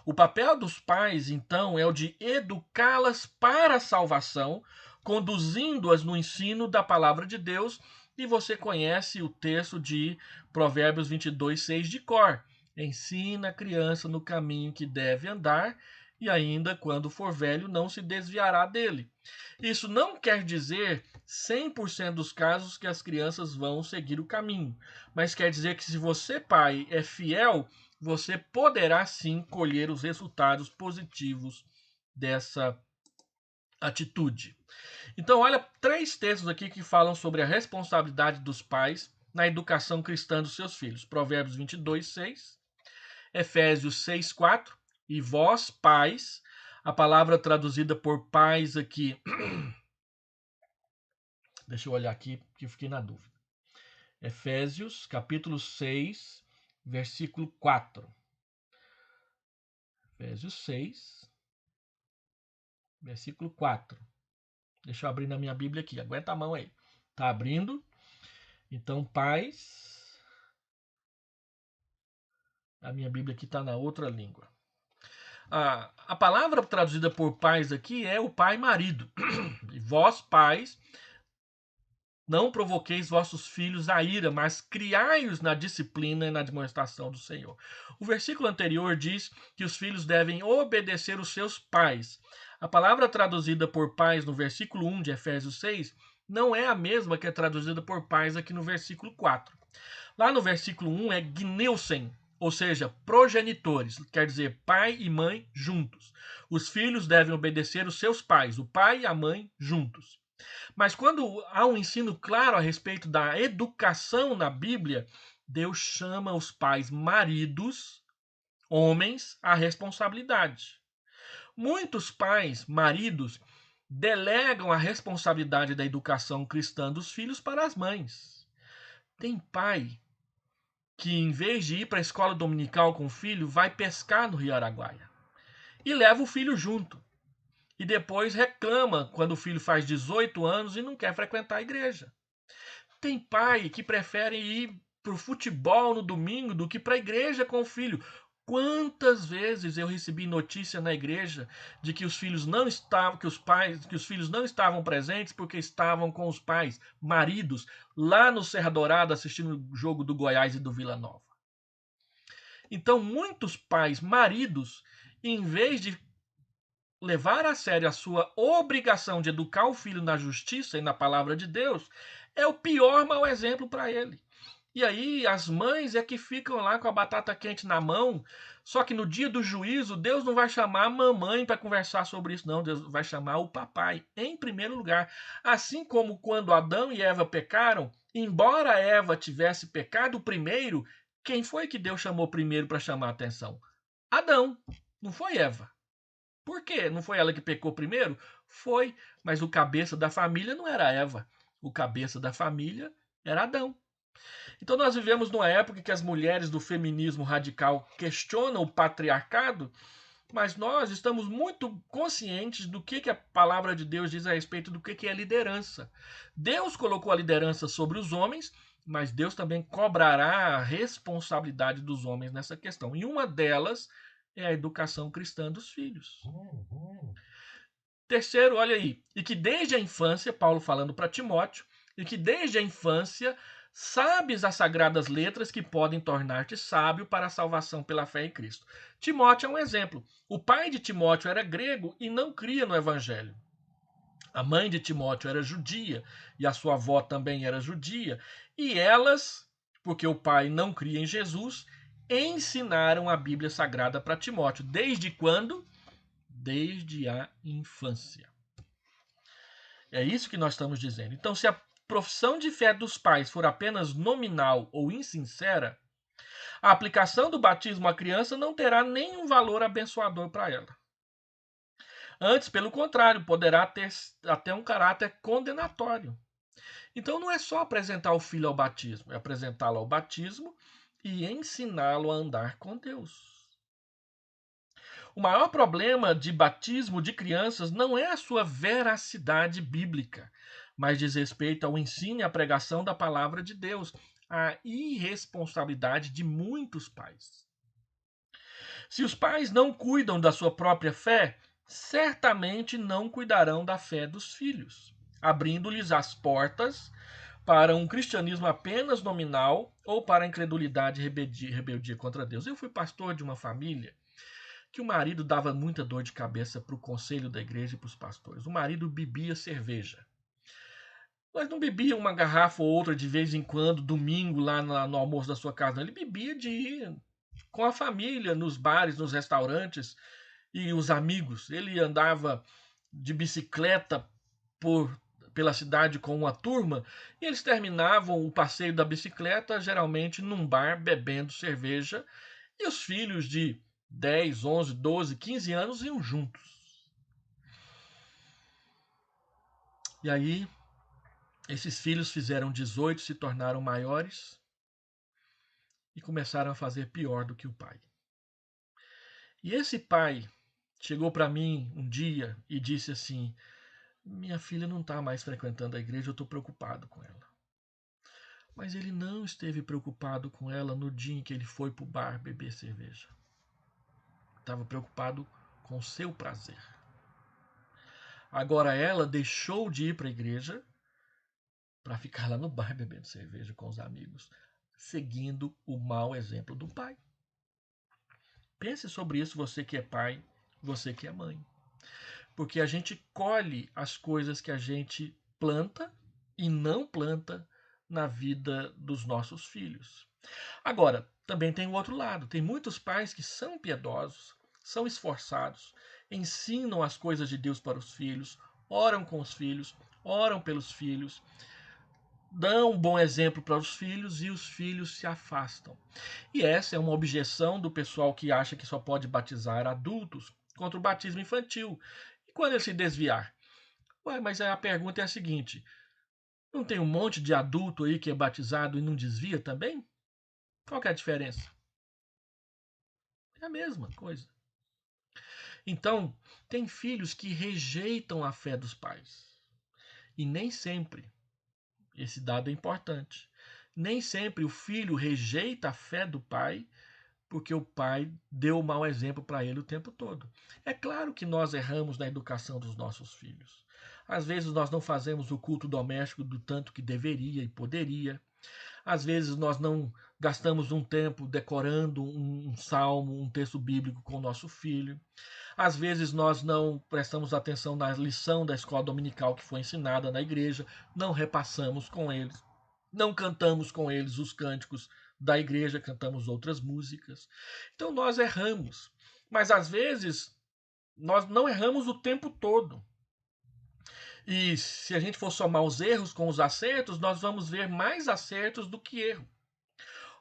O papel dos pais, então, é o de educá-las para a salvação, conduzindo-as no ensino da palavra de Deus. E você conhece o texto de Provérbios 22:6 de cor. Ensina a criança no caminho que deve andar, e ainda quando for velho não se desviará dele. Isso não quer dizer 100% dos casos que as crianças vão seguir o caminho, mas quer dizer que se você, pai, é fiel, você poderá sim colher os resultados positivos dessa atitude. Então, olha 3 textos aqui que falam sobre a responsabilidade dos pais na educação cristã dos seus filhos. Provérbios 22:6, Efésios 6:4, e vós, pais, a palavra traduzida por pais aqui, deixa eu olhar aqui que eu fiquei na dúvida. Efésios, capítulo 6, versículo 4. Efésios 6, versículo 4. Deixa eu abrir na minha Bíblia aqui. Aguenta a mão aí. Tá abrindo. Então, pais. A minha Bíblia aqui está na outra língua. A palavra traduzida por pais aqui é o pai marido. E vós, pais, não provoqueis vossos filhos a ira, mas criai-os na disciplina e na demonstração do Senhor. O versículo anterior diz que os filhos devem obedecer os seus pais. A palavra traduzida por pais no versículo 1 de Efésios 6 não é a mesma que é traduzida por pais aqui no versículo 4. Lá no versículo 1 é gneusen, ou seja, progenitores, quer dizer pai e mãe juntos. Os filhos devem obedecer os seus pais, o pai e a mãe juntos. Mas quando há um ensino claro a respeito da educação na Bíblia, Deus chama os pais maridos, homens, à responsabilidade. Muitos pais, maridos, delegam a responsabilidade da educação cristã dos filhos para as mães. Tem pai que, em vez de ir para a escola dominical com o filho, vai pescar no Rio Araguaia e leva o filho junto. E depois reclama quando o filho faz 18 anos e não quer frequentar a igreja. Tem pai que prefere ir para o futebol no domingo do que para a igreja com o filho. Quantas vezes eu recebi notícia na igreja de que os filhos não estavam, que os filhos não estavam presentes porque estavam com os pais, maridos, lá no Serra Dourada assistindo o jogo do Goiás e do Vila Nova. Então, muitos pais, maridos, em vez de levar a sério a sua obrigação de educar o filho na justiça e na palavra de Deus, é o pior mau exemplo para ele. E aí as mães é que ficam lá com a batata quente na mão, só que no dia do juízo, Deus não vai chamar a mamãe para conversar sobre isso, não. Deus vai chamar o papai, em primeiro lugar. Assim como quando Adão e Eva pecaram, embora Eva tivesse pecado primeiro, quem foi que Deus chamou primeiro para chamar a atenção? Adão, não foi Eva. Por quê? Não foi ela que pecou primeiro? Foi, mas o cabeça da família não era Eva. O cabeça da família era Adão. Então nós vivemos numa época que as mulheres do feminismo radical questionam o patriarcado, mas nós estamos muito conscientes do que a palavra de Deus diz a respeito do que é liderança. Deus colocou a liderança sobre os homens, mas Deus também cobrará a responsabilidade dos homens nessa questão. E uma delas é a educação cristã dos filhos. Terceiro, olha aí, e que desde a infância, Paulo falando para Timóteo, e que desde a infância sabes as sagradas letras que podem tornar-te sábio para a salvação pela fé em Cristo. Timóteo é um exemplo. O pai de Timóteo era grego e não cria no evangelho. A mãe de Timóteo era judia e a sua avó também era judia. E elas, porque o pai não cria em Jesus, ensinaram a Bíblia Sagrada para Timóteo. Desde quando? Desde a infância. É isso que nós estamos dizendo. Então, se a profissão de fé dos pais for apenas nominal ou insincera, a aplicação do batismo à criança não terá nenhum valor abençoador para ela. Antes, pelo contrário, poderá ter até um caráter condenatório. Então, não é só apresentar o filho ao batismo, é apresentá-lo ao batismo e ensiná-lo a andar com Deus. O maior problema de batismo de crianças não é a sua veracidade bíblica, mas diz respeito ao ensino e à pregação da palavra de Deus, a irresponsabilidade de muitos pais. Se os pais não cuidam da sua própria fé, certamente não cuidarão da fé dos filhos, abrindo-lhes as portas para um cristianismo apenas nominal ou para a incredulidade e rebeldia contra Deus. Eu fui pastor de uma família que o marido dava muita dor de cabeça para o conselho da igreja e para os pastores. O marido bebia cerveja. Mas não bebia uma garrafa ou outra de vez em quando, domingo, lá no almoço da sua casa. Ele bebia de ir com a família, nos bares, nos restaurantes e os amigos. Ele andava de bicicleta pela cidade com uma turma e eles terminavam o passeio da bicicleta geralmente num bar bebendo cerveja e os filhos de 10, 11, 12, 15 anos iam juntos. E aí esses filhos fizeram 18, se tornaram maiores e começaram a fazer pior do que o pai. E esse pai chegou para mim um dia e disse assim: minha filha não está mais frequentando a igreja, eu estou preocupado com ela. Mas ele não esteve preocupado com ela no dia em que ele foi para o bar beber cerveja. Estava preocupado com o seu prazer. Agora ela deixou de ir para a igreja para ficar lá no bar bebendo cerveja com os amigos, seguindo o mau exemplo do pai. Pense sobre isso, você que é pai, você que é mãe. Porque a gente colhe as coisas que a gente planta e não planta na vida dos nossos filhos. Agora, também tem o outro lado. Tem muitos pais que são piedosos, são esforçados, ensinam as coisas de Deus para os filhos, oram com os filhos, oram pelos filhos, dão um bom exemplo para os filhos e os filhos se afastam. E essa é uma objeção do pessoal que acha que só pode batizar adultos contra o batismo infantil. E quando ele se desviar? Ué, mas a pergunta é a seguinte: não tem um monte de adulto aí que é batizado e não desvia também? Qual que é a diferença? É a mesma coisa. Então, tem filhos que rejeitam a fé dos pais. E nem sempre, esse dado é importante, nem sempre o filho rejeita a fé do pai porque o pai deu o mau exemplo para ele o tempo todo. É claro que nós erramos na educação dos nossos filhos. Às vezes nós não fazemos o culto doméstico do tanto que deveria e poderia. Às vezes nós não gastamos um tempo decorando um salmo, um texto bíblico com o nosso filho. Às vezes nós não prestamos atenção na lição da escola dominical que foi ensinada na igreja, não repassamos com eles, não cantamos com eles os cânticos da igreja, cantamos outras músicas. Então nós erramos, mas às vezes nós não erramos o tempo todo. E se a gente for somar os erros com os acertos, nós vamos ver mais acertos do que erro.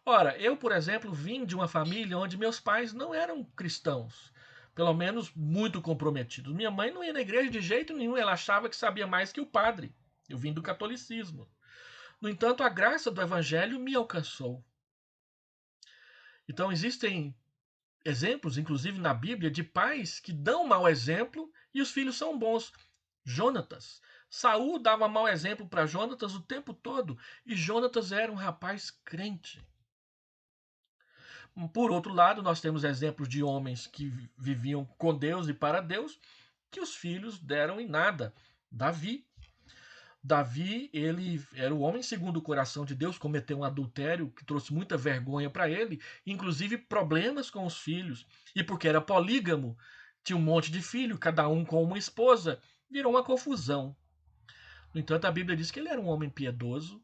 Ora, eu, por exemplo, vim de uma família onde meus pais não eram cristãos, pelo menos muito comprometidos. Minha mãe não ia na igreja de jeito nenhum, ela achava que sabia mais que o padre. Eu vim do catolicismo. No entanto, a graça do evangelho me alcançou. Então, existem exemplos, inclusive na Bíblia, de pais que dão mau exemplo e os filhos são bons. Jonatas. Saul dava mau exemplo para Jonatas o tempo todo e Jonatas era um rapaz crente. Por outro lado, nós temos exemplos de homens que viviam com Deus e para Deus, que os filhos deram em nada. Davi, ele era o homem segundo o coração de Deus, cometeu um adultério que trouxe muita vergonha para ele, inclusive problemas com os filhos. E porque era polígamo, tinha um monte de filho, cada um com uma esposa, virou uma confusão. No entanto, a Bíblia diz que ele era um homem piedoso.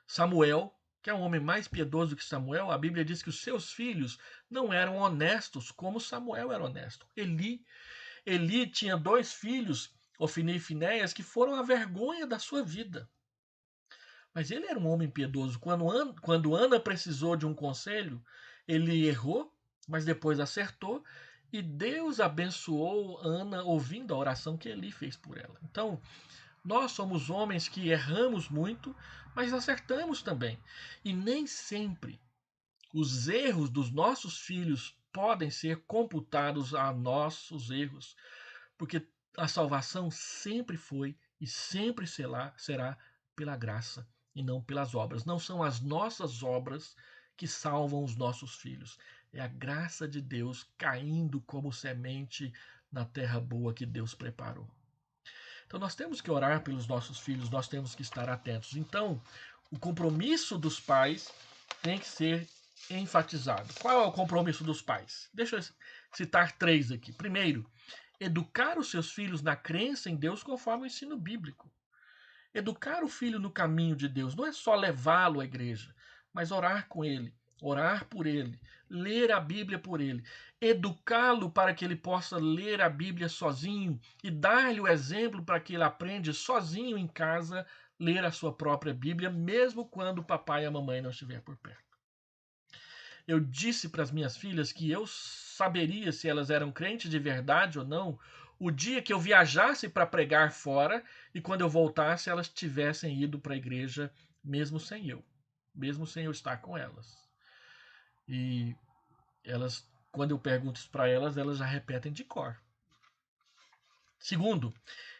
Samuel, que é um homem mais piedoso que Samuel, a Bíblia diz que os seus filhos não eram honestos como Samuel era honesto. Eli tinha 2 filhos, Ofni e Finéias, que foram a vergonha da sua vida. Mas ele era um homem piedoso. Quando Ana precisou de um conselho, ele errou, mas depois acertou, e Deus abençoou Ana ouvindo a oração que Eli fez por ela. Então, nós somos homens que erramos muito, mas acertamos também. E nem sempre os erros dos nossos filhos podem ser computados a nossos erros, porque a salvação sempre foi e sempre será pela graça e não pelas obras. Não são as nossas obras que salvam os nossos filhos. É a graça de Deus caindo como semente na terra boa que Deus preparou. Então nós temos que orar pelos nossos filhos, nós temos que estar atentos. Então, o compromisso dos pais tem que ser enfatizado. Qual é o compromisso dos pais? Deixa eu citar 3 aqui. Primeiro, educar os seus filhos na crença em Deus conforme o ensino bíblico. Educar o filho no caminho de Deus não é só levá-lo à igreja, mas orar com ele, orar por ele, ler a Bíblia por ele, educá-lo para que ele possa ler a Bíblia sozinho e dar-lhe o exemplo para que ele aprenda sozinho em casa ler a sua própria Bíblia, mesmo quando o papai e a mamãe não estiverem por perto. Eu disse para as minhas filhas que eu saberia se elas eram crentes de verdade ou não o dia que eu viajasse para pregar fora e quando eu voltasse elas tivessem ido para a igreja mesmo sem eu estar com elas. E elas, quando eu pergunto isso para elas, elas já repetem de cor. Segundo,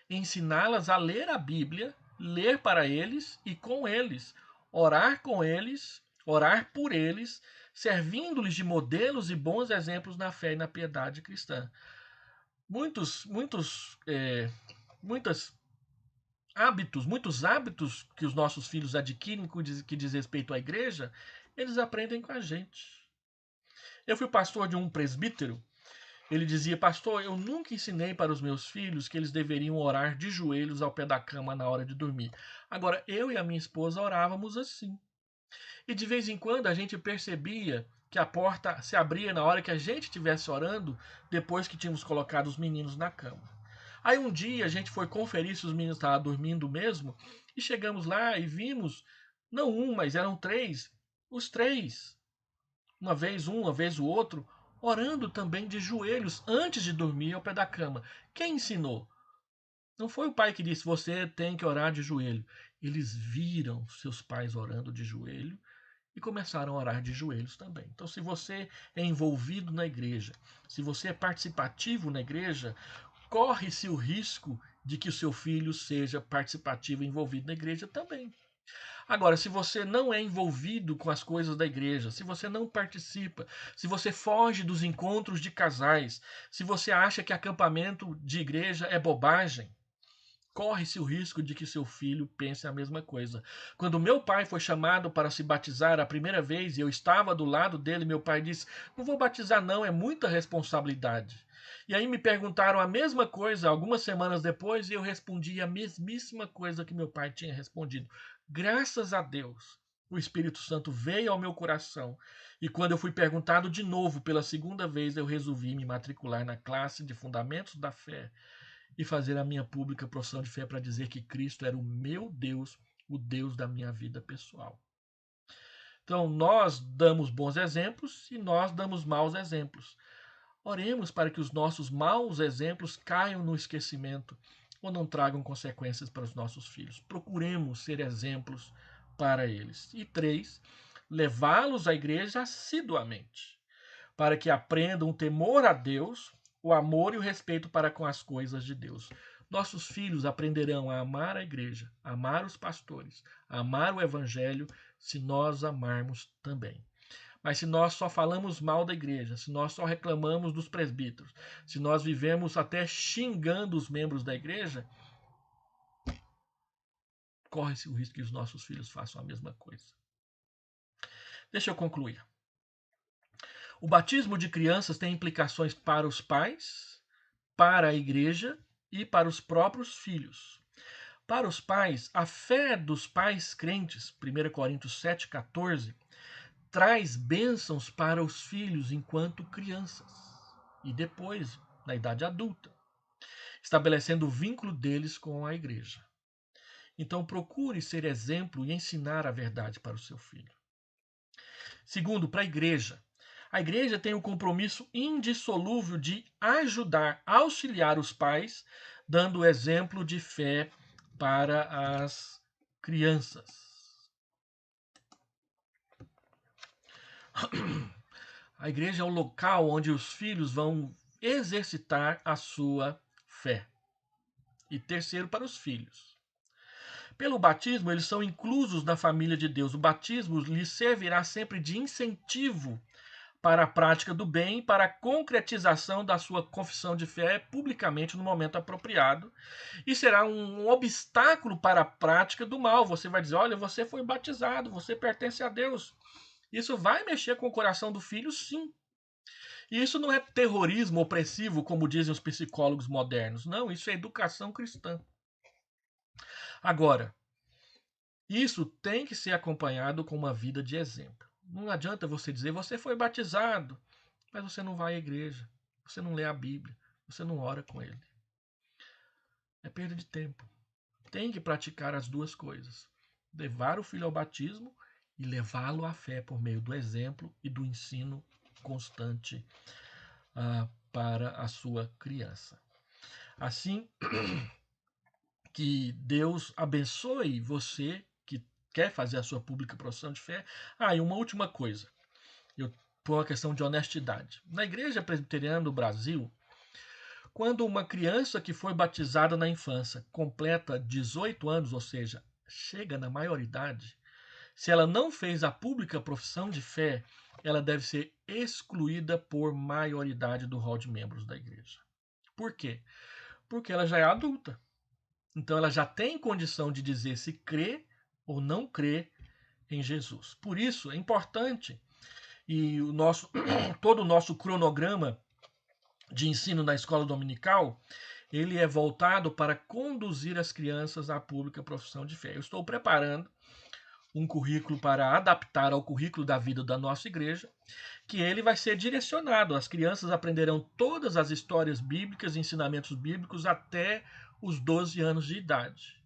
ensiná-las a ler a Bíblia, ler para eles e com eles, orar com eles, orar por eles, servindo-lhes de modelos e bons exemplos na fé e na piedade cristã. Muitos hábitos que os nossos filhos adquirem que diz respeito à igreja, eles aprendem com a gente. Eu fui pastor de um presbítero. Ele dizia: pastor, eu nunca ensinei para os meus filhos que eles deveriam orar de joelhos ao pé da cama na hora de dormir. Agora, eu e a minha esposa orávamos assim. E de vez em quando a gente percebia que a porta se abria na hora que a gente estivesse orando, depois que tínhamos colocado os meninos na cama. Aí um dia a gente foi conferir se os meninos estavam dormindo mesmo, e chegamos lá e vimos, não um, mas eram 3, os 3, uma vez um, uma vez o outro, orando também de joelhos antes de dormir ao pé da cama. Quem ensinou? Não foi o pai que disse, você tem que orar de joelho. Eles viram seus pais orando de joelho e começaram a orar de joelhos também. Então, se você é envolvido na igreja, se você é participativo na igreja, corre-se o risco de que o seu filho seja participativo e envolvido na igreja também. Agora, se você não é envolvido com as coisas da igreja, se você não participa, se você foge dos encontros de casais, se você acha que acampamento de igreja é bobagem, corre-se o risco de que seu filho pense a mesma coisa. Quando meu pai foi chamado para se batizar a primeira vez e eu estava do lado dele, meu pai disse: não vou batizar não, é muita responsabilidade. E aí me perguntaram a mesma coisa algumas semanas depois e eu respondi a mesmíssima coisa que meu pai tinha respondido. Graças a Deus, o Espírito Santo veio ao meu coração e quando eu fui perguntado de novo pela segunda vez, eu resolvi me matricular na classe de Fundamentos da Fé e fazer a minha pública profissão de fé para dizer que Cristo era o meu Deus, o Deus da minha vida pessoal. Então, nós damos bons exemplos e nós damos maus exemplos. Oremos para que os nossos maus exemplos caiam no esquecimento ou não tragam consequências para os nossos filhos. Procuremos ser exemplos para eles. E 3, levá-los à igreja assiduamente, para que aprendam o temor a Deus, o amor e o respeito para com as coisas de Deus. Nossos filhos aprenderão a amar a igreja, a amar os pastores, a amar o evangelho, se nós amarmos também. Mas se nós só falamos mal da igreja, se nós só reclamamos dos presbíteros, se nós vivemos até xingando os membros da igreja, corre-se o risco que os nossos filhos façam a mesma coisa. Deixa eu concluir. O batismo de crianças tem implicações para os pais, para a igreja e para os próprios filhos. Para os pais, a fé dos pais crentes, 1 Coríntios 7,14, traz bênçãos para os filhos enquanto crianças e depois, na idade adulta, estabelecendo o vínculo deles com a igreja. Então, procure ser exemplo e ensinar a verdade para o seu filho. Segundo, para a igreja tem o compromisso indissolúvel de ajudar, auxiliar os pais, dando exemplo de fé para as crianças. A igreja é o local onde os filhos vão exercitar a sua fé. E terceiro, para os filhos. Pelo batismo, eles são inclusos na família de Deus. O batismo lhes servirá sempre de incentivo para a prática do bem, para a concretização da sua confissão de fé publicamente no momento apropriado, e será um obstáculo para a prática do mal. Você vai dizer: olha, você foi batizado, você pertence a Deus. Isso vai mexer com o coração do filho, sim. E isso não é terrorismo opressivo, como dizem os psicólogos modernos. Não, isso é educação cristã. Agora, isso tem que ser acompanhado com uma vida de exemplo. Não adianta você dizer: você foi batizado, mas você não vai à igreja, você não lê a Bíblia, você não ora com ele. É perda de tempo. Tem que praticar as duas coisas: levar o filho ao batismo e levá-lo à fé por meio do exemplo e do ensino constante para a sua criança. Assim, que Deus abençoe você que quer fazer a sua pública profissão de fé. E uma última coisa, por uma questão de honestidade. Na Igreja Presbiteriana do Brasil, quando uma criança que foi batizada na infância completa 18 anos, ou seja, chega na maioridade, se ela não fez a pública profissão de fé, ela deve ser excluída por maioridade do rol de membros da igreja. Por quê? Porque ela já é adulta. Então ela já tem condição de dizer se crê ou não crê em Jesus. Por isso é importante, e todo o nosso cronograma de ensino na escola dominical, ele é voltado para conduzir as crianças à pública profissão de fé. Eu estou preparando um currículo para adaptar ao currículo da vida da nossa igreja, que ele vai ser direcionado. As crianças aprenderão todas as histórias bíblicas e ensinamentos bíblicos até os 12 anos de idade.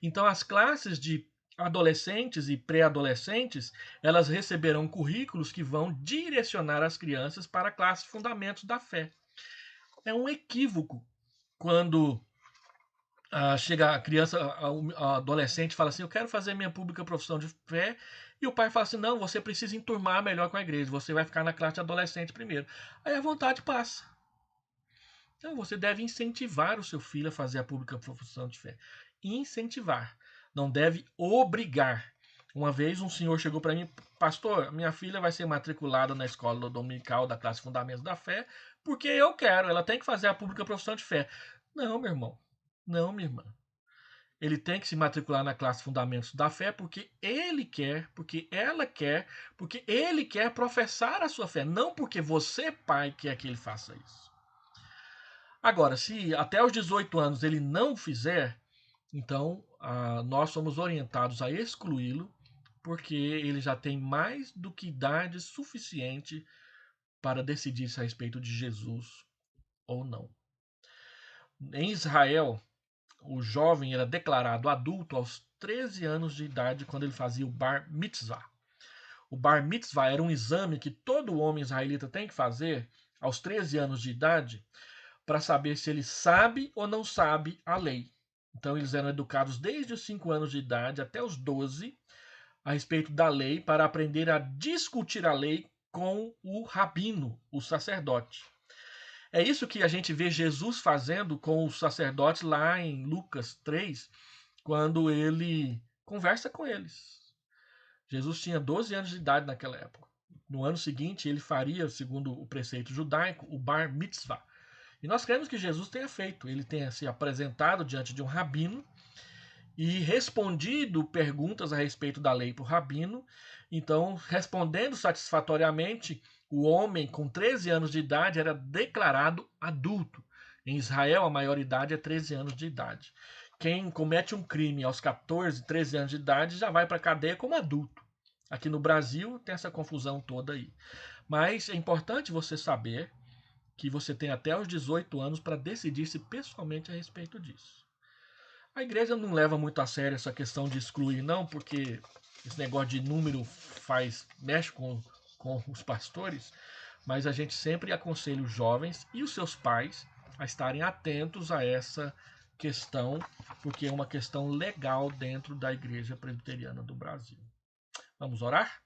Então, as classes de adolescentes e pré-adolescentes, elas receberão currículos que vão direcionar as crianças para a classe Fundamentos da Fé. É um equívoco quando chega a criança, a adolescente, fala assim: eu quero fazer minha pública profissão de fé, e o pai fala assim: não, você precisa enturmar melhor com a igreja, você vai ficar na classe de adolescente primeiro. Aí a vontade passa. Então você deve incentivar o seu filho a fazer a pública profissão de fé. Incentivar. Não deve obrigar. Uma vez um senhor chegou para mim: pastor, minha filha vai ser matriculada na escola dominical da classe Fundamentos da Fé, porque eu quero, ela tem que fazer a pública profissão de fé. Não, meu irmão. Não, minha irmã. Ele tem que se matricular na classe Fundamentos da Fé porque ele quer, porque ela quer, porque ele quer professar a sua fé, não porque você, pai, quer que ele faça isso. Agora, se até os 18 anos ele não fizer, então nós somos orientados a excluí-lo, porque ele já tem mais do que idade suficiente para decidir-se a respeito de Jesus ou não. Em Israel, o jovem era declarado adulto aos 13 anos de idade, quando ele fazia o Bar Mitzvah. O Bar Mitzvah era um exame que todo homem israelita tem que fazer aos 13 anos de idade para saber se ele sabe ou não sabe a lei. Então eles eram educados desde os 5 anos de idade até os 12 a respeito da lei, para aprender a discutir a lei com o rabino, o sacerdote. É isso que a gente vê Jesus fazendo com os sacerdotes lá em Lucas 3, quando ele conversa com eles. Jesus tinha 12 anos de idade naquela época. No ano seguinte, ele faria, segundo o preceito judaico, o Bar Mitzvah. E nós queremos que Jesus tenha feito. Ele tenha se apresentado diante de um rabino e respondido perguntas a respeito da lei para o rabino. Então, respondendo satisfatoriamente, o homem com 13 anos de idade era declarado adulto. Em Israel, a maioridade é 13 anos de idade. Quem comete um crime aos 14, 13 anos de idade já vai para a cadeia como adulto. Aqui no Brasil tem essa confusão toda aí. Mas é importante você saber que você tem até os 18 anos para decidir-se pessoalmente a respeito disso. A igreja não leva muito a sério essa questão de excluir, não, porque esse negócio de número mexe com os pastores, mas a gente sempre aconselha os jovens e os seus pais a estarem atentos a essa questão, porque é uma questão legal dentro da Igreja Presbiteriana do Brasil. Vamos orar?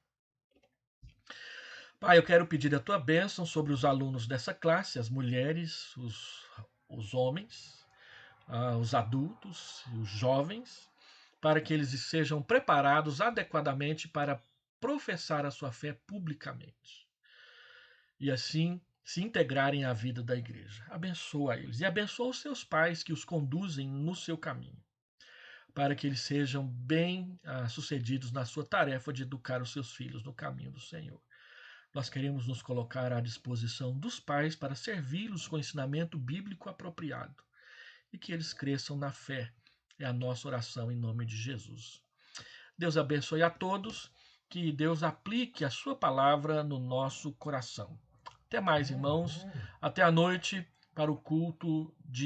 Pai, eu quero pedir a tua bênção sobre os alunos dessa classe, as mulheres, os homens, os adultos e os jovens, para que eles sejam preparados adequadamente para professar a sua fé publicamente e assim se integrarem à vida da igreja. Abençoa eles e abençoa os seus pais que os conduzem no seu caminho, para que eles sejam bem sucedidos na sua tarefa de educar os seus filhos no caminho do Senhor. Nós queremos nos colocar à disposição dos pais para servi-los com ensinamento bíblico apropriado e que eles cresçam na fé. É a nossa oração em nome de Jesus. Deus abençoe a todos, que Deus aplique a sua palavra no nosso coração. Até mais, irmãos. Até a noite para o culto